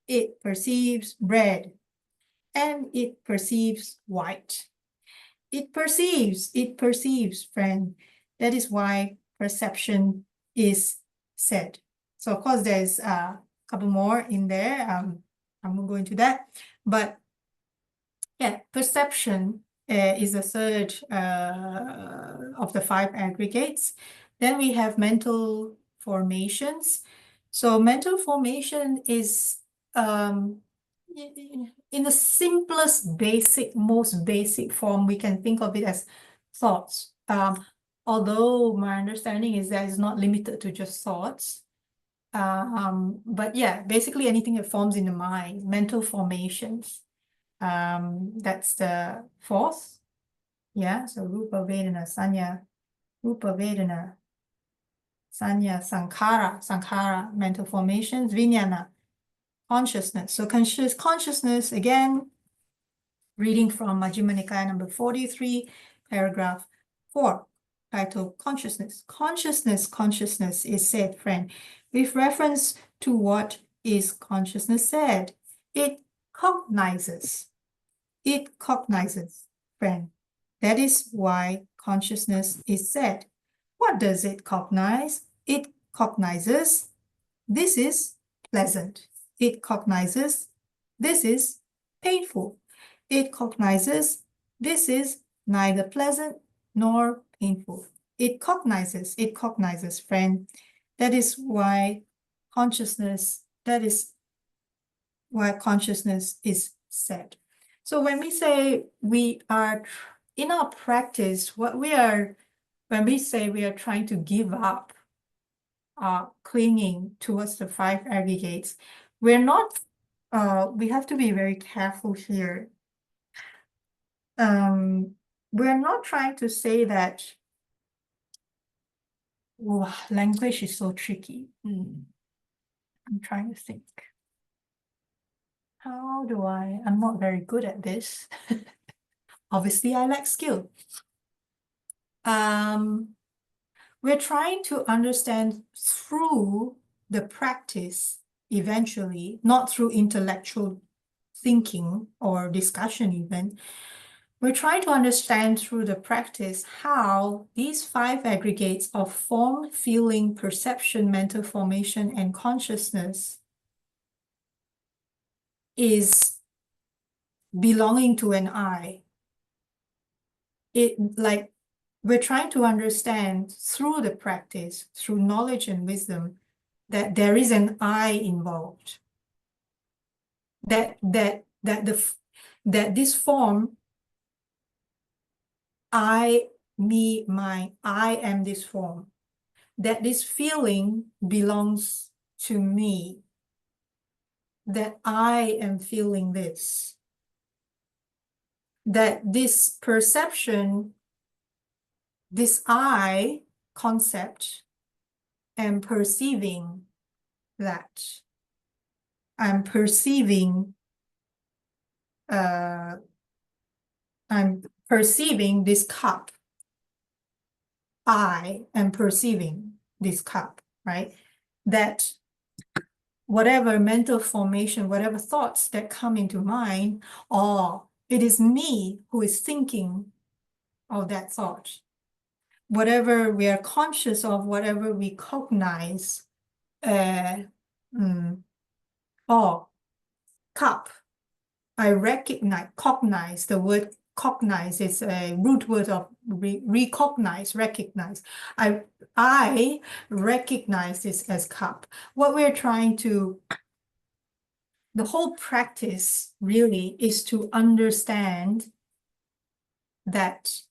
It perceives red. And it perceives white. It perceives, friend. That is why perception is said. So of course there's a couple more in there. I won't go into that. But yeah, perception is the third of the 5 aggregates. Then we have mental formations. So mental formation is in the simplest, most basic form, we can think of it as thoughts. Although my understanding is that it's not limited to just thoughts. But yeah, basically anything that forms in the mind, mental formations. That's the fourth. Yeah, so Rupa Vedana, Sanya, Rupa Vedana, Sanya, Sankhara, mental formations, Vijnana, consciousness. So consciousness, again, reading from Majjhima Nikaya number 43, paragraph 4, titled Consciousness. Consciousness is said, friend, with reference to what is consciousness said. It cognizes. It cognizes, friend. That is why consciousness is said. What does it cognize? It cognizes this is pleasant. It cognizes this is painful. It cognizes this is neither pleasant nor painful. It cognizes, friend. That is why consciousness is said. So when we say we are in our practice, when we say we are trying to give up clinging towards the five aggregates, we're not, we have to be very careful here. We're not trying to say that, oh, language is so tricky. I'm trying to think. I'm not very good at this. Obviously, I lack skill. We're trying to understand through the practice eventually, not through intellectual thinking or discussion even. We're trying to understand through the practice how these five aggregates of form, feeling, perception, mental formation, and consciousness is belonging to an I. We're trying to understand through the practice, through knowledge and wisdom, that there is an I involved. That this form, I, me, mine, I am this form. That this feeling belongs to me. That I am feeling this. That this perception, this I concept, am perceiving that. I'm perceiving this cup. I am perceiving this cup, right? That whatever mental formation, whatever thoughts that come into mind, it is me who is thinking of that thought. Whatever we are conscious of, whatever we cognize, cup. I cognize, the word cognize is a root word of recognize. I recognize this as cup. What we're trying to, the whole practice really is to understand that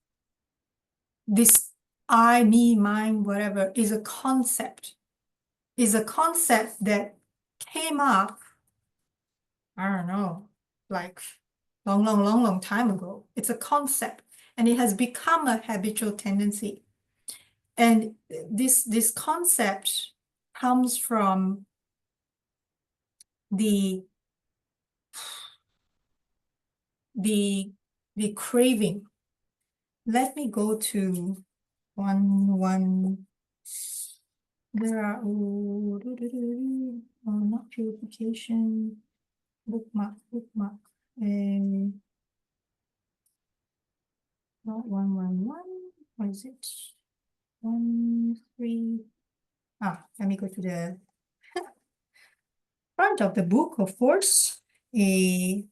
this I, me, mine, whatever is a concept that came up, I don't know, like long time ago. It's a concept and it has become a habitual tendency. And this concept comes from the craving. Let me go to one. There are not purification, bookmark, not 111. What is it? 13. Let me go to the front of the book, of course. Here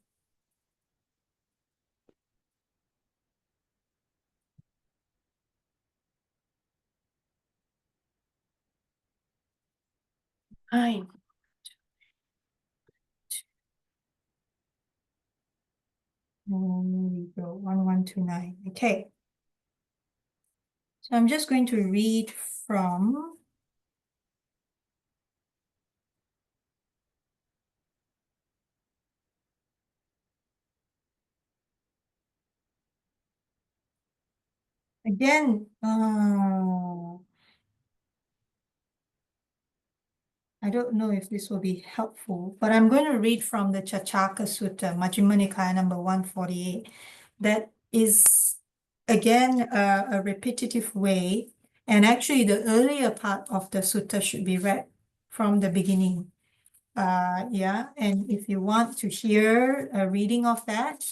we go, 1129. Okay. So I'm just going to read from Again, I don't know if this will be helpful, but I'm going to read from the Chachaka Sutta, Majjhima Nikaya number 148. That is, again, a repetitive way. And actually, the earlier part of the sutta should be read from the beginning. Yeah, and if you want to hear a reading of that,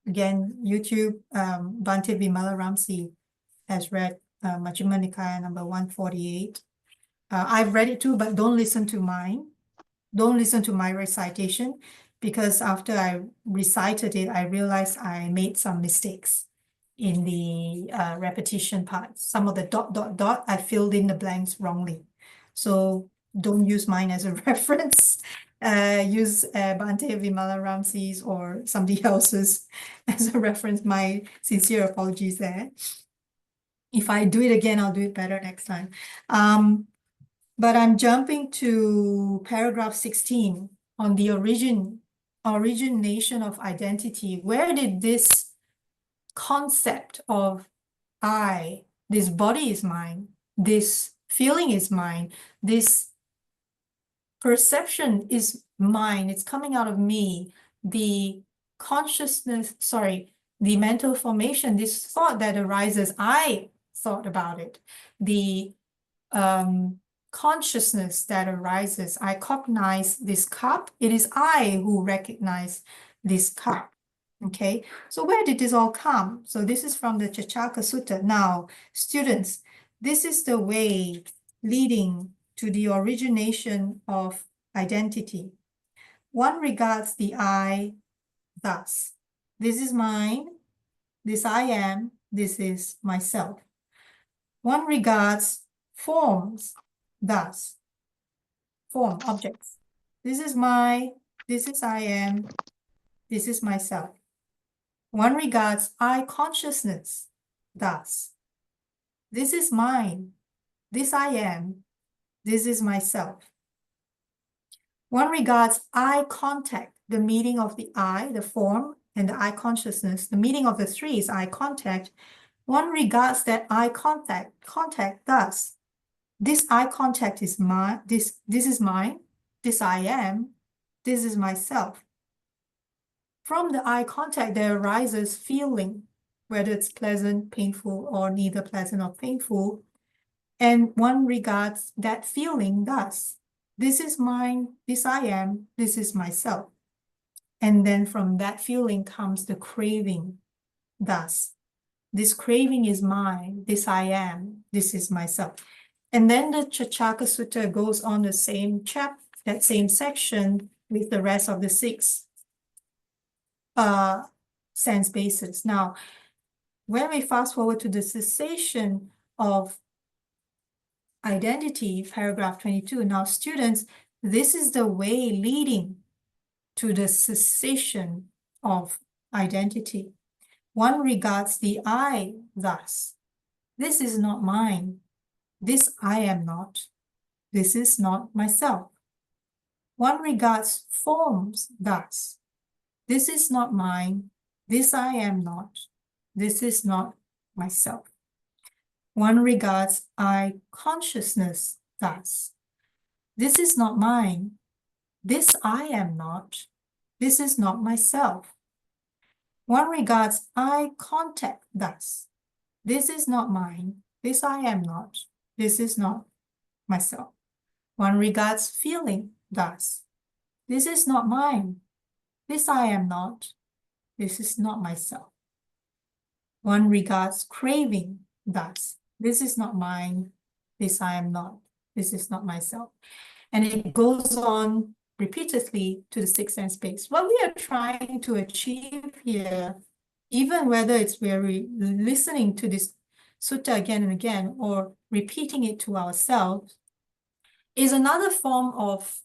again, YouTube, Bhante Vimalaramsi has read Majjhima Nikaya number 148. I've read it too, but don't listen to mine. Don't listen to my recitation, because after I recited it, I realized I made some mistakes in the repetition part. Some of the ... I filled in the blanks wrongly. So don't use mine as a reference. Use Bhante Vimalaramsi's or somebody else's as a reference. My sincere apologies there. If I do it again, I'll do it better next time. But I'm jumping to paragraph 16 on the origination of identity. Where did this concept of I, this body is mine, this feeling is mine, this perception is mine, it's coming out of me, the consciousness, sorry, the mental formation, this thought that arises, I thought about it, the consciousness that arises, I cognize this cup, it is I who recognize this cup. Okay, so where did this all come? So this is from the Chachaka Sutta. Now, students, this is the way leading to the origination of identity. One regards the I thus. This is mine, this I am, this is myself. One regards forms thus. Form, objects. This is this is I am, this is myself. One regards I consciousness thus. This is mine, this I am, this is myself. One regards I contact, the meaning of the I, the form, and the I consciousness. The meaning of the three is I contact. One regards that I contact thus. This I contact is mine, this is mine, this I am, this is myself. From the eye contact, there arises feeling, whether it's pleasant, painful, or neither pleasant or painful. And one regards that feeling thus. This is mine, this I am, this is myself. And then from that feeling comes the craving thus. This craving is mine, this I am, this is myself. And then the Chachaka Sutta goes on the same chapter, that same section with the rest of the 6 sense bases. Now, when we fast forward to the cessation of identity, paragraph 22, now students, this is the way leading to the cessation of identity. One regards the I thus. This is not mine. This I am not. This is not myself. One regards forms thus. This is not mine. This I am not. This is not myself. One regards I consciousness thus. This is not mine. This I am not. This is not myself. One regards I contact thus. This is not mine. This I am not. This is not myself. One regards feeling thus. This is not mine. This I am not. This is not myself. One regards craving thus. This is not mine. This I am not. This is not myself. And it goes on repeatedly to the 6th sense space. What we are trying to achieve here, even whether it's we're listening to this sutta again and again or repeating it to ourselves, is another form of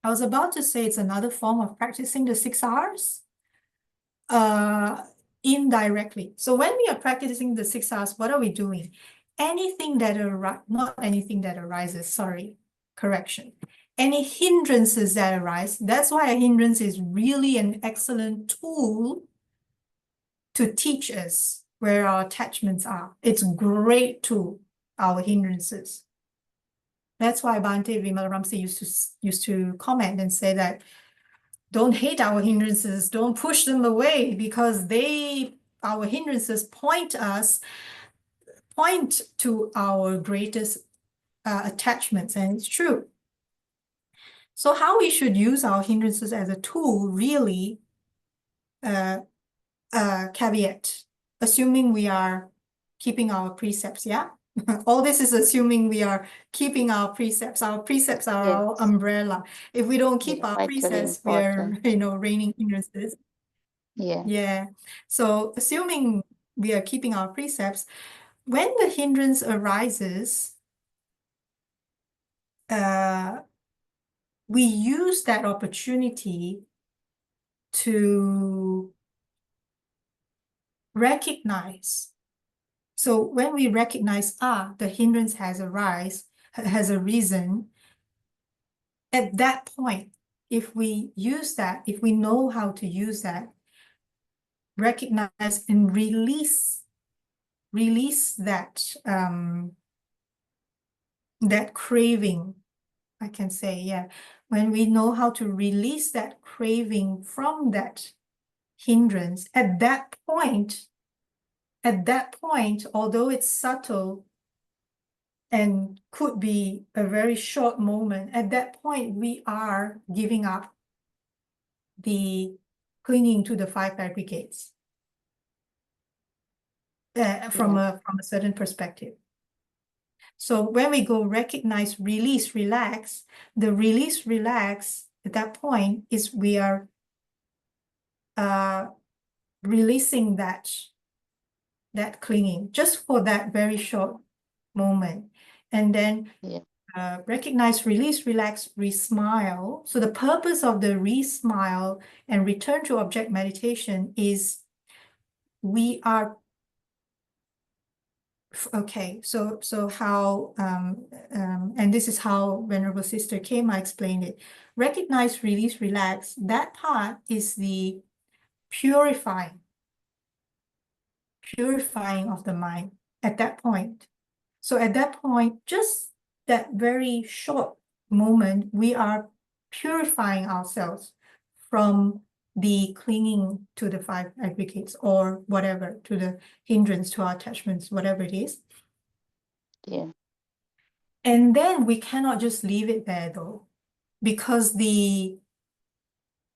I was about to say it's another form of practicing the 6 R's indirectly. So when we are practicing the 6 R's, what are we doing? Anything that not anything that arises, sorry, correction. any hindrances that arise. That's why a hindrance is really an excellent tool to teach us where our attachments are. It's great tool, our hindrances. That's why Bhante Vimalaramsa used to comment and say that don't hate our hindrances, don't push them away, because our hindrances point to our greatest attachments, and it's true. So how we should use our hindrances as a tool, really, caveat, assuming we are keeping our precepts, yeah? All this is assuming we are keeping our precepts. Our precepts are our
Yes.
umbrella. If we don't keep our
Vitally
precepts, we are,
important.
raining hindrances.
Yeah.
Yeah. So assuming we are keeping our precepts, when the hindrance arises, we use that opportunity to recognize. So when we recognize, the hindrance has arisen, at that point, if we use that, if we know how to use that, recognize and release that that craving, I can say, yeah. When we know how to release that craving from that hindrance, at that point, although it's subtle and could be a very short moment, at that point, we are giving up the clinging to the 5 aggregates from a certain perspective. So when we go recognize, release, relax, the release, relax, at that point is we are releasing that clinging just for that very short moment. And then recognize, release, relax, re-smile. So the purpose of the re-smile and return to object meditation is we are okay. So how and this is how Venerable Sister Kema explained it. Recognize, release, relax. That part is the purifying of the mind at that point. So at that point, just that very short moment, we are purifying ourselves from the clinging to the 5 aggregates or whatever, to the hindrance to our attachments, whatever it is.
Yeah.
And then we cannot just leave it there though, because the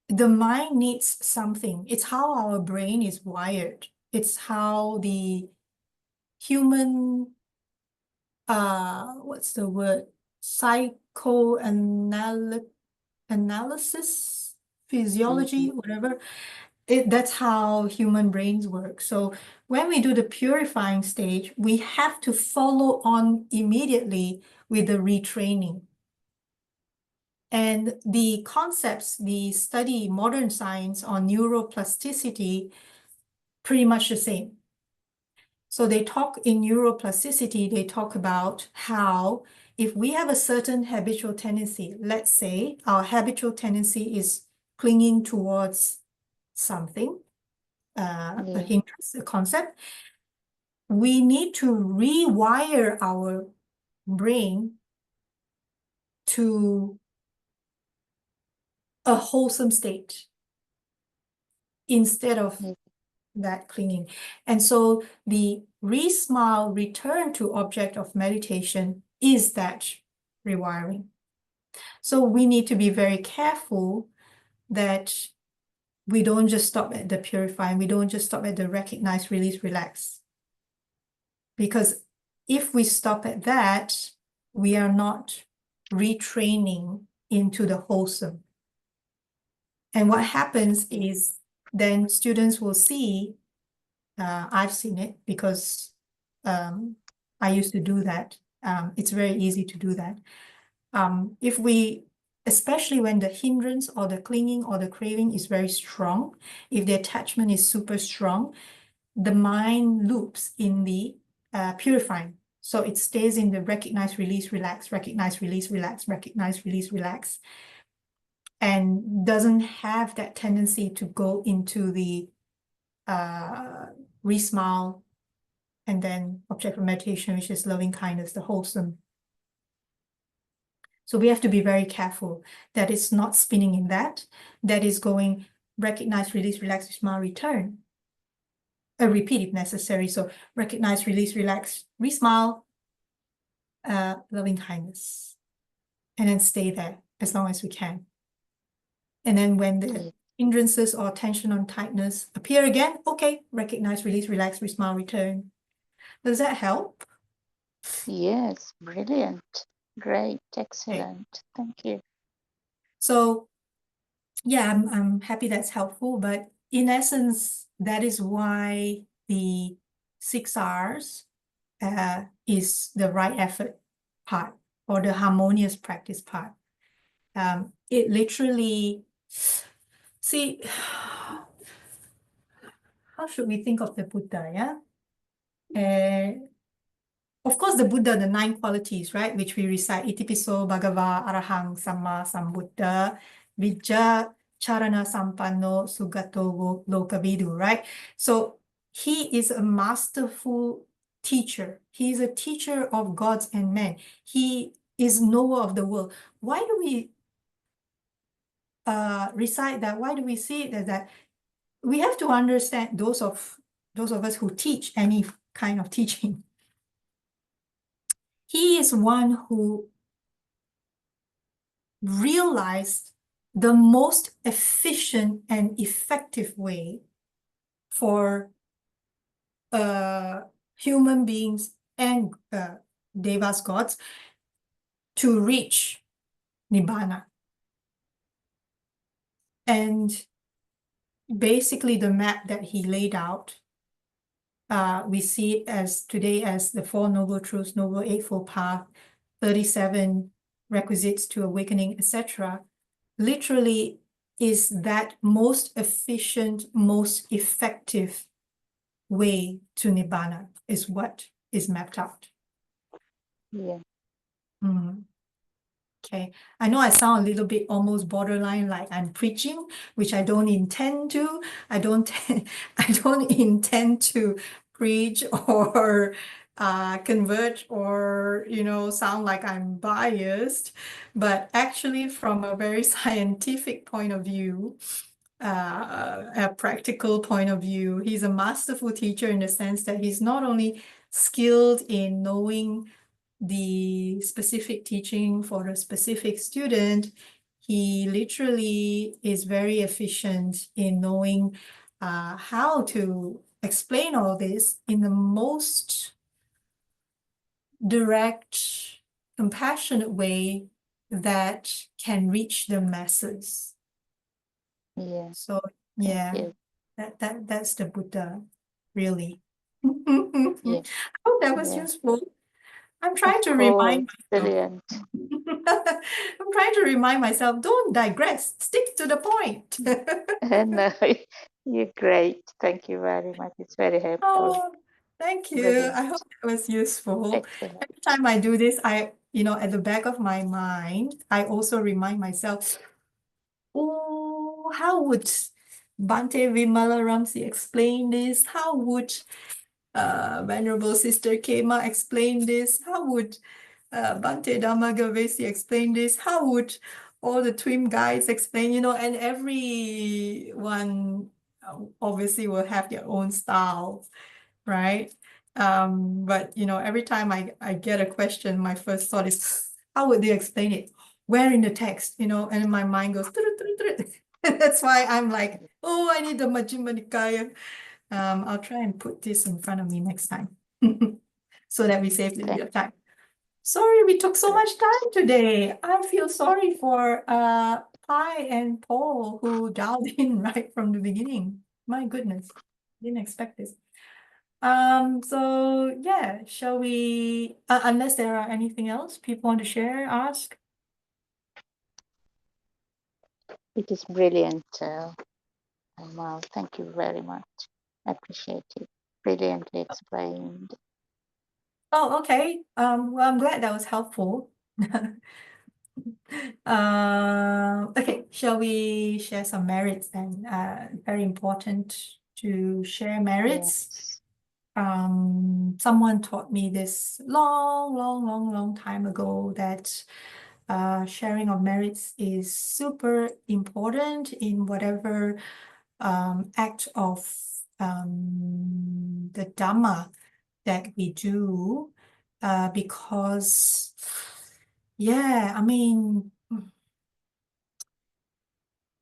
mind needs something. It's how our brain is wired. It's how the human what's the word? Psychoanalysis, physiology, whatever. That's how human brains work. So when we do the purifying stage, we have to follow on immediately with the retraining. And the concepts, the study modern science on neuroplasticity, pretty much the same. So they talk in neuroplasticity, they talk about how if we have a certain habitual tendency, let's say our habitual tendency is clinging towards something, a hindrance, a concept, we need to rewire our brain to a wholesome state instead of that clinging. And so the re-smile, return to object of meditation is that rewiring. So we need to be very careful that we don't just stop at the purifying, we don't just stop at the recognize, release, relax. Because if we stop at that, we are not retraining into the wholesome. And what happens is then students will see, I've seen it because I used to do that. It's very easy to do that. If we, especially when the hindrance or the clinging or the craving is very strong, if the attachment is super strong, the mind loops in the purifying. So it stays in the recognize, release, relax, recognize, release, relax, recognize, release, relax, and doesn't have that tendency to go into the re-smile and then object of meditation, which is loving kindness, the wholesome. So we have to be very careful that it's not spinning in that is going recognize, release, relax, smile, return. A repeat if necessary. So recognize, release, relax, re-smile, loving kindness. And then stay there as long as we can. And then when the hindrances or tension or tightness appear again, okay, recognize, release, relax, re-smile, return. Does that help?
Yes, brilliant. Great, excellent. Okay. Thank you.
So yeah, I'm happy that's helpful, but in essence, that is why the 6 R's is the right effort part or the harmonious practice part. It literally, see, how should we think of the Buddha, yeah? Of course, the Buddha, the 9 qualities, right, which we recite, Itipiso Bhagava Arahang Samma Sambuddha Vijja Charana Sampanno Sugato Lokavidu, right? So he is a masterful teacher. He is a teacher of gods and men. He is knower of the world. Why do we recite that? Why do we see it as that? We have to understand those of us who teach any kind of teaching. He is one who realized the most efficient and effective way for human beings and devas, gods, to reach Nibbana. And basically the map that he laid out, we see it as today as the 4 Noble Truths, Noble Eightfold Path, 37 requisites to awakening, etc. Literally is that most efficient, most effective way to Nibbana is what is mapped out.
Yeah.
Okay, I know I sound a little bit almost borderline like I'm preaching, which I don't intend to. I don't intend to preach or convert or, sound like I'm biased. But actually, from a very scientific point of view, a practical point of view, he's a masterful teacher in the sense that he's not only skilled in knowing the specific teaching for the specific student, he literally is very efficient in knowing how to explain all this in the most direct, compassionate way that can reach the masses.
Yeah.
So yeah, that's the Buddha, really.
Yeah.
I hope that was useful. I'm trying to remind myself.
Brilliant.
I'm trying to remind myself, don't digress, stick to the point.
No, you're great. Thank you very much. It's very helpful.
Oh, thank you.
Brilliant.
I hope that was useful.
Excellent.
Every time I do this, at the back of my mind, I also remind myself, oh, how would Bhante Vimalaramsi explain this? How would Venerable Sister Kema explain this? How would Bhante Dhammagavesi explain this? How would all the twin guides explain? And everyone obviously will have their own style, right? But every time I get a question, my first thought is, how would they explain it? Where in the text? And my mind goes, that's why I'm like, oh, I need the Majjhima Nikaya. I'll try and put this in front of me next time so that we save a little bit of time. Sorry, we took so much time today. I feel sorry for Pai and Paul who dialed in right from the beginning. My goodness, didn't expect this. So yeah, shall we, unless there are anything else people want to share, ask?
It is brilliant. Wow, thank you very much. I appreciate it. Brilliantly explained.
Oh, okay. Well, I'm glad that was helpful. Okay, shall we share some merits then? Very important to share merits.
Yes.
Someone taught me this long time ago that sharing of merits is super important in whatever act of the Dhamma that we do, because, yeah, I mean,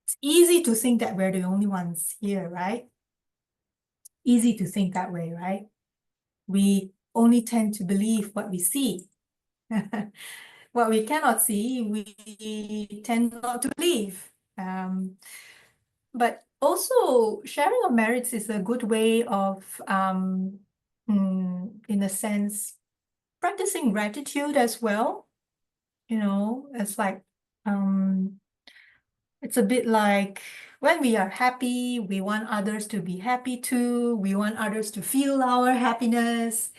it's easy to think that we're the only ones here, right? Easy to think that way, right? We only tend to believe what we see. What we cannot see, we tend not to believe. But also, sharing of merits is a good way of, in a sense, practicing gratitude as well. You know, it's like, it's a bit like when we are happy, we want others to be happy too. We want others to feel our happiness.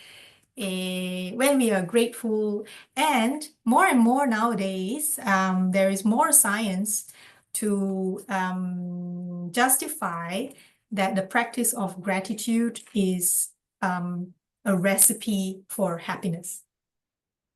When we are grateful, and more nowadays, there is more science to justify that the practice of gratitude is a recipe for happiness.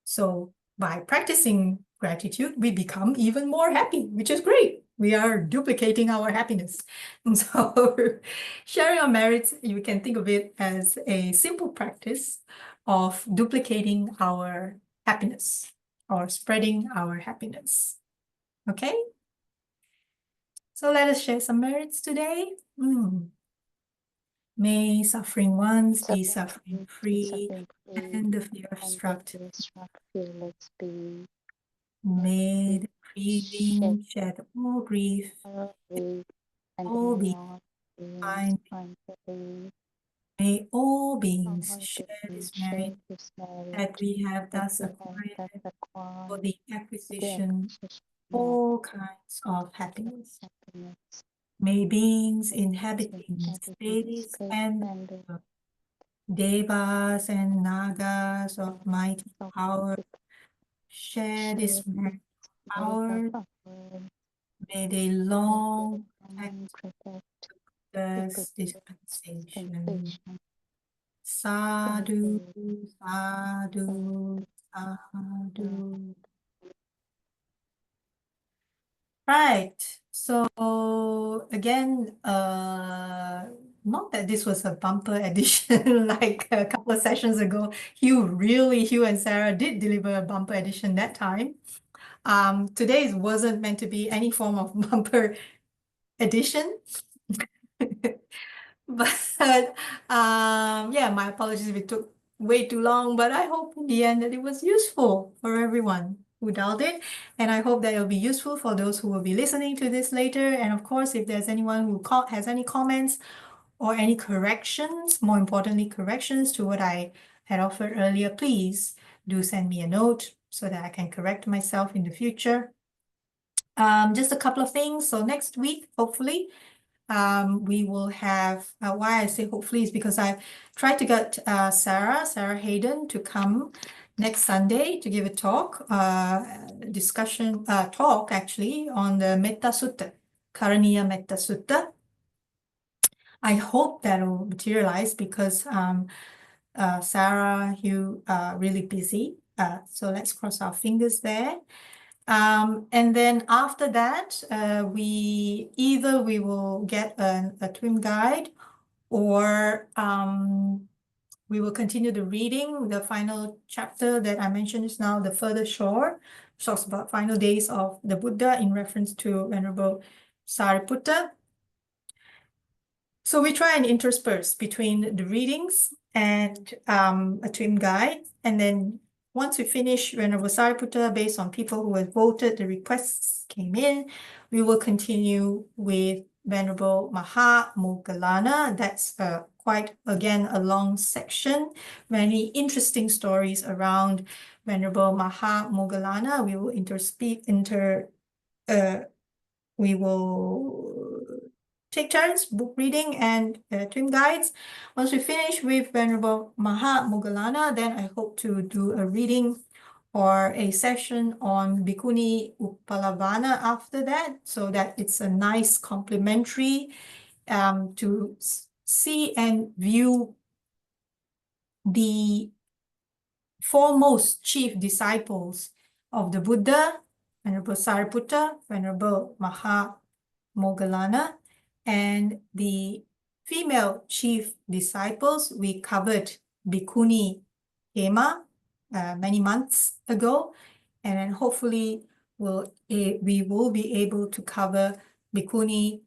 So by practicing gratitude, we become even more happy, which is great. We are duplicating our happiness. And so sharing our merits, you can think of it as a simple practice of duplicating our happiness or spreading our happiness. Okay? So let us share some merits today. May suffering ones be suffering free, and the fear obstruct.
Fearless be.
May the grieving shed all grief,
And
all be find. May all beings share this merit that we have thus acquired for the acquisition of all kinds of happiness. May beings inhabiting space and devas and nagas of mighty power share this merit power. May they long protect this dispensation. Sadhu, sadhu, sadhu. Right. So again, not that this was a bumper edition like a couple of sessions ago. Hugh and Sarah did deliver a bumper edition that time. Today's wasn't meant to be any form of bumper edition. But yeah, my apologies if it took way too long, but I hope in the end that it was useful for everyone who dialed in. And I hope that it'll be useful for those who will be listening to this later. And of course, if there's anyone who has any comments or any corrections, more importantly, corrections to what I had offered earlier, please do send me a note so that I can correct myself in the future. Just a couple of things. So next week, hopefully, we will have, why I say hopefully is because I've tried to get Sarah Hayden to come next Sunday to give a talk, talk actually on the Metta Sutta, Karaniya Metta Sutta. I hope that will materialize because Sarah, you are really busy. So let's cross our fingers there. And then after that, we will get a twin guide, or we will continue the reading. The final chapter that I mentioned is now The Further Shore, which talks about final days of the Buddha in reference to Venerable Sariputta. So we try and intersperse between the readings and a twin guide, and then once we finish Venerable Sariputta, based on people who have voted, the requests came in, we will continue with Venerable Moggallana. That's quite, again, a long section. Many interesting stories around Venerable Moggallana. We will take turns, book reading and twin guides. Once we finish with Venerable Maha Moggallana, then I hope to do a reading or a session on Bhikkhuni Upalavana after that, so that it's a nice complementary to see and view the foremost chief disciples of the Buddha, Venerable Sariputta, Venerable Maha Moggallana, and the female chief disciples. We covered Bhikkhuni Khema many months ago, and then hopefully we will be able to cover Bhikkhuni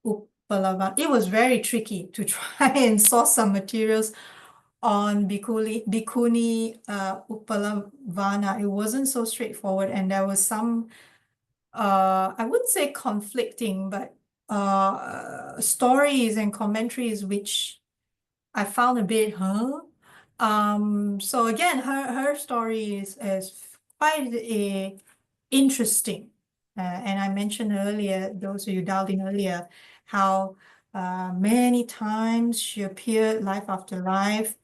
Upalavana. It was very tricky to try and source some materials on Bhikkhuni Upalavana. It wasn't so straightforward, and there was some I wouldn't say conflicting, but stories and commentaries which I found a bit, so again, her story is quite interesting. And I mentioned earlier, those of you dialed in earlier, how many times she appeared life after life,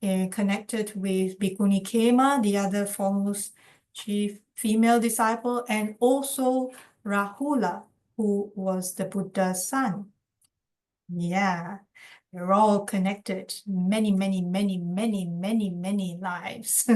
connected with Bhikkhuni Khema, the other foremost chief female disciple, and also Rahula, who was the Buddha's son. Yeah, they're all connected. Many, many, many, many, many, many lives.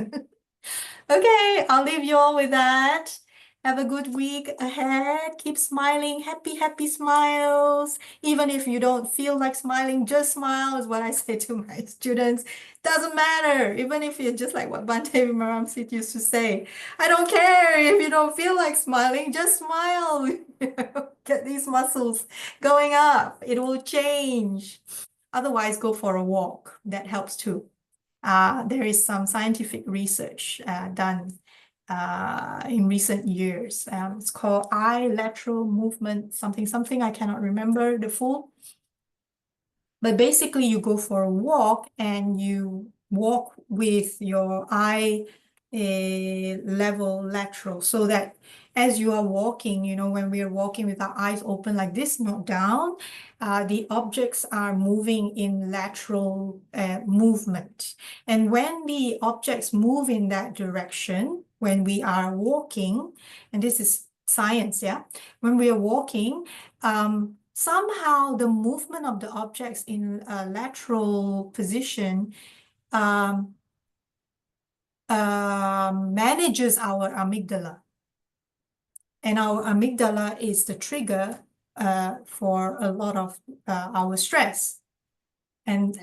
Okay, I'll leave you all with that. Have a good week ahead. Keep smiling. Happy, happy smiles. Even if you don't feel like smiling, just smile is what I say to my students. Doesn't matter. Even if you're just like what Bhante Vimaramsit used to say. I don't care if you don't feel like smiling, just smile. Get these muscles going up. It will change. Otherwise, go for a walk. That helps too. There is some scientific research done in recent years. It's called eye lateral movement, something. I cannot remember the full. But basically, you go for a walk and you walk with your eye level lateral, so that as you are walking, when we are walking with our eyes open like this, not down, the objects are moving in lateral movement. And when the objects move in that direction, when we are walking, and this is science, yeah, when we are walking, somehow the movement of the objects in a lateral position manages our amygdala. And our amygdala is the trigger for a lot of our stress. And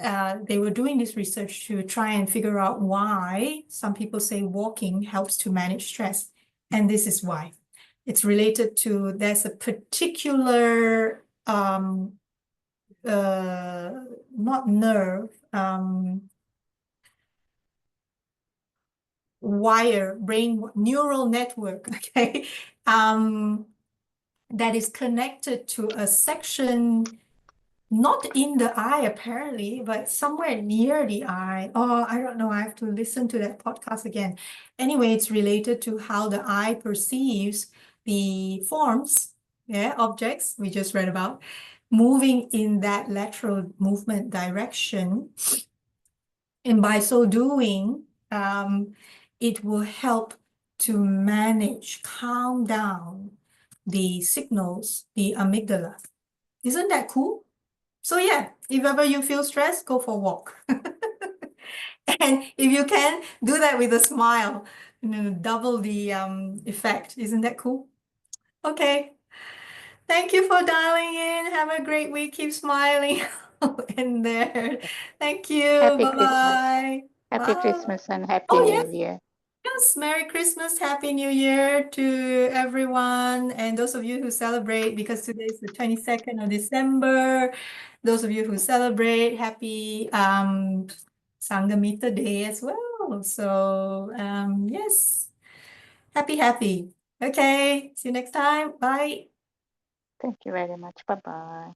they were doing this research to try and figure out why some people say walking helps to manage stress. And this is why. It's related to, there's a particular, not nerve, brain neural network, okay, that is connected to a section not in the eye apparently, but somewhere near the eye. Oh, I don't know, I have to listen to that podcast again. Anyway, it's related to how the eye perceives the forms, objects we just read about, moving in that lateral movement direction. And by so doing, it will help to manage, calm down the signals, the amygdala. Isn't that cool? So yeah, if ever you feel stressed, go for a walk. And if you can, do that with a smile, double the effect. Isn't that cool? Okay. Thank you for dialing in. Have a great week. Keep smiling in there. Thank you.
Happy
Bye-bye.
Christmas. Happy
Bye.
Christmas and Happy
Oh,
New
yes.
Year.
Yes, Merry Christmas, Happy New Year to everyone, and those of you who celebrate, because today is the 22nd of December. Those of you who celebrate, happy Sangamitta Day as well. So yes, happy. Okay, see you next time. Bye.
Thank you very much. Bye-bye.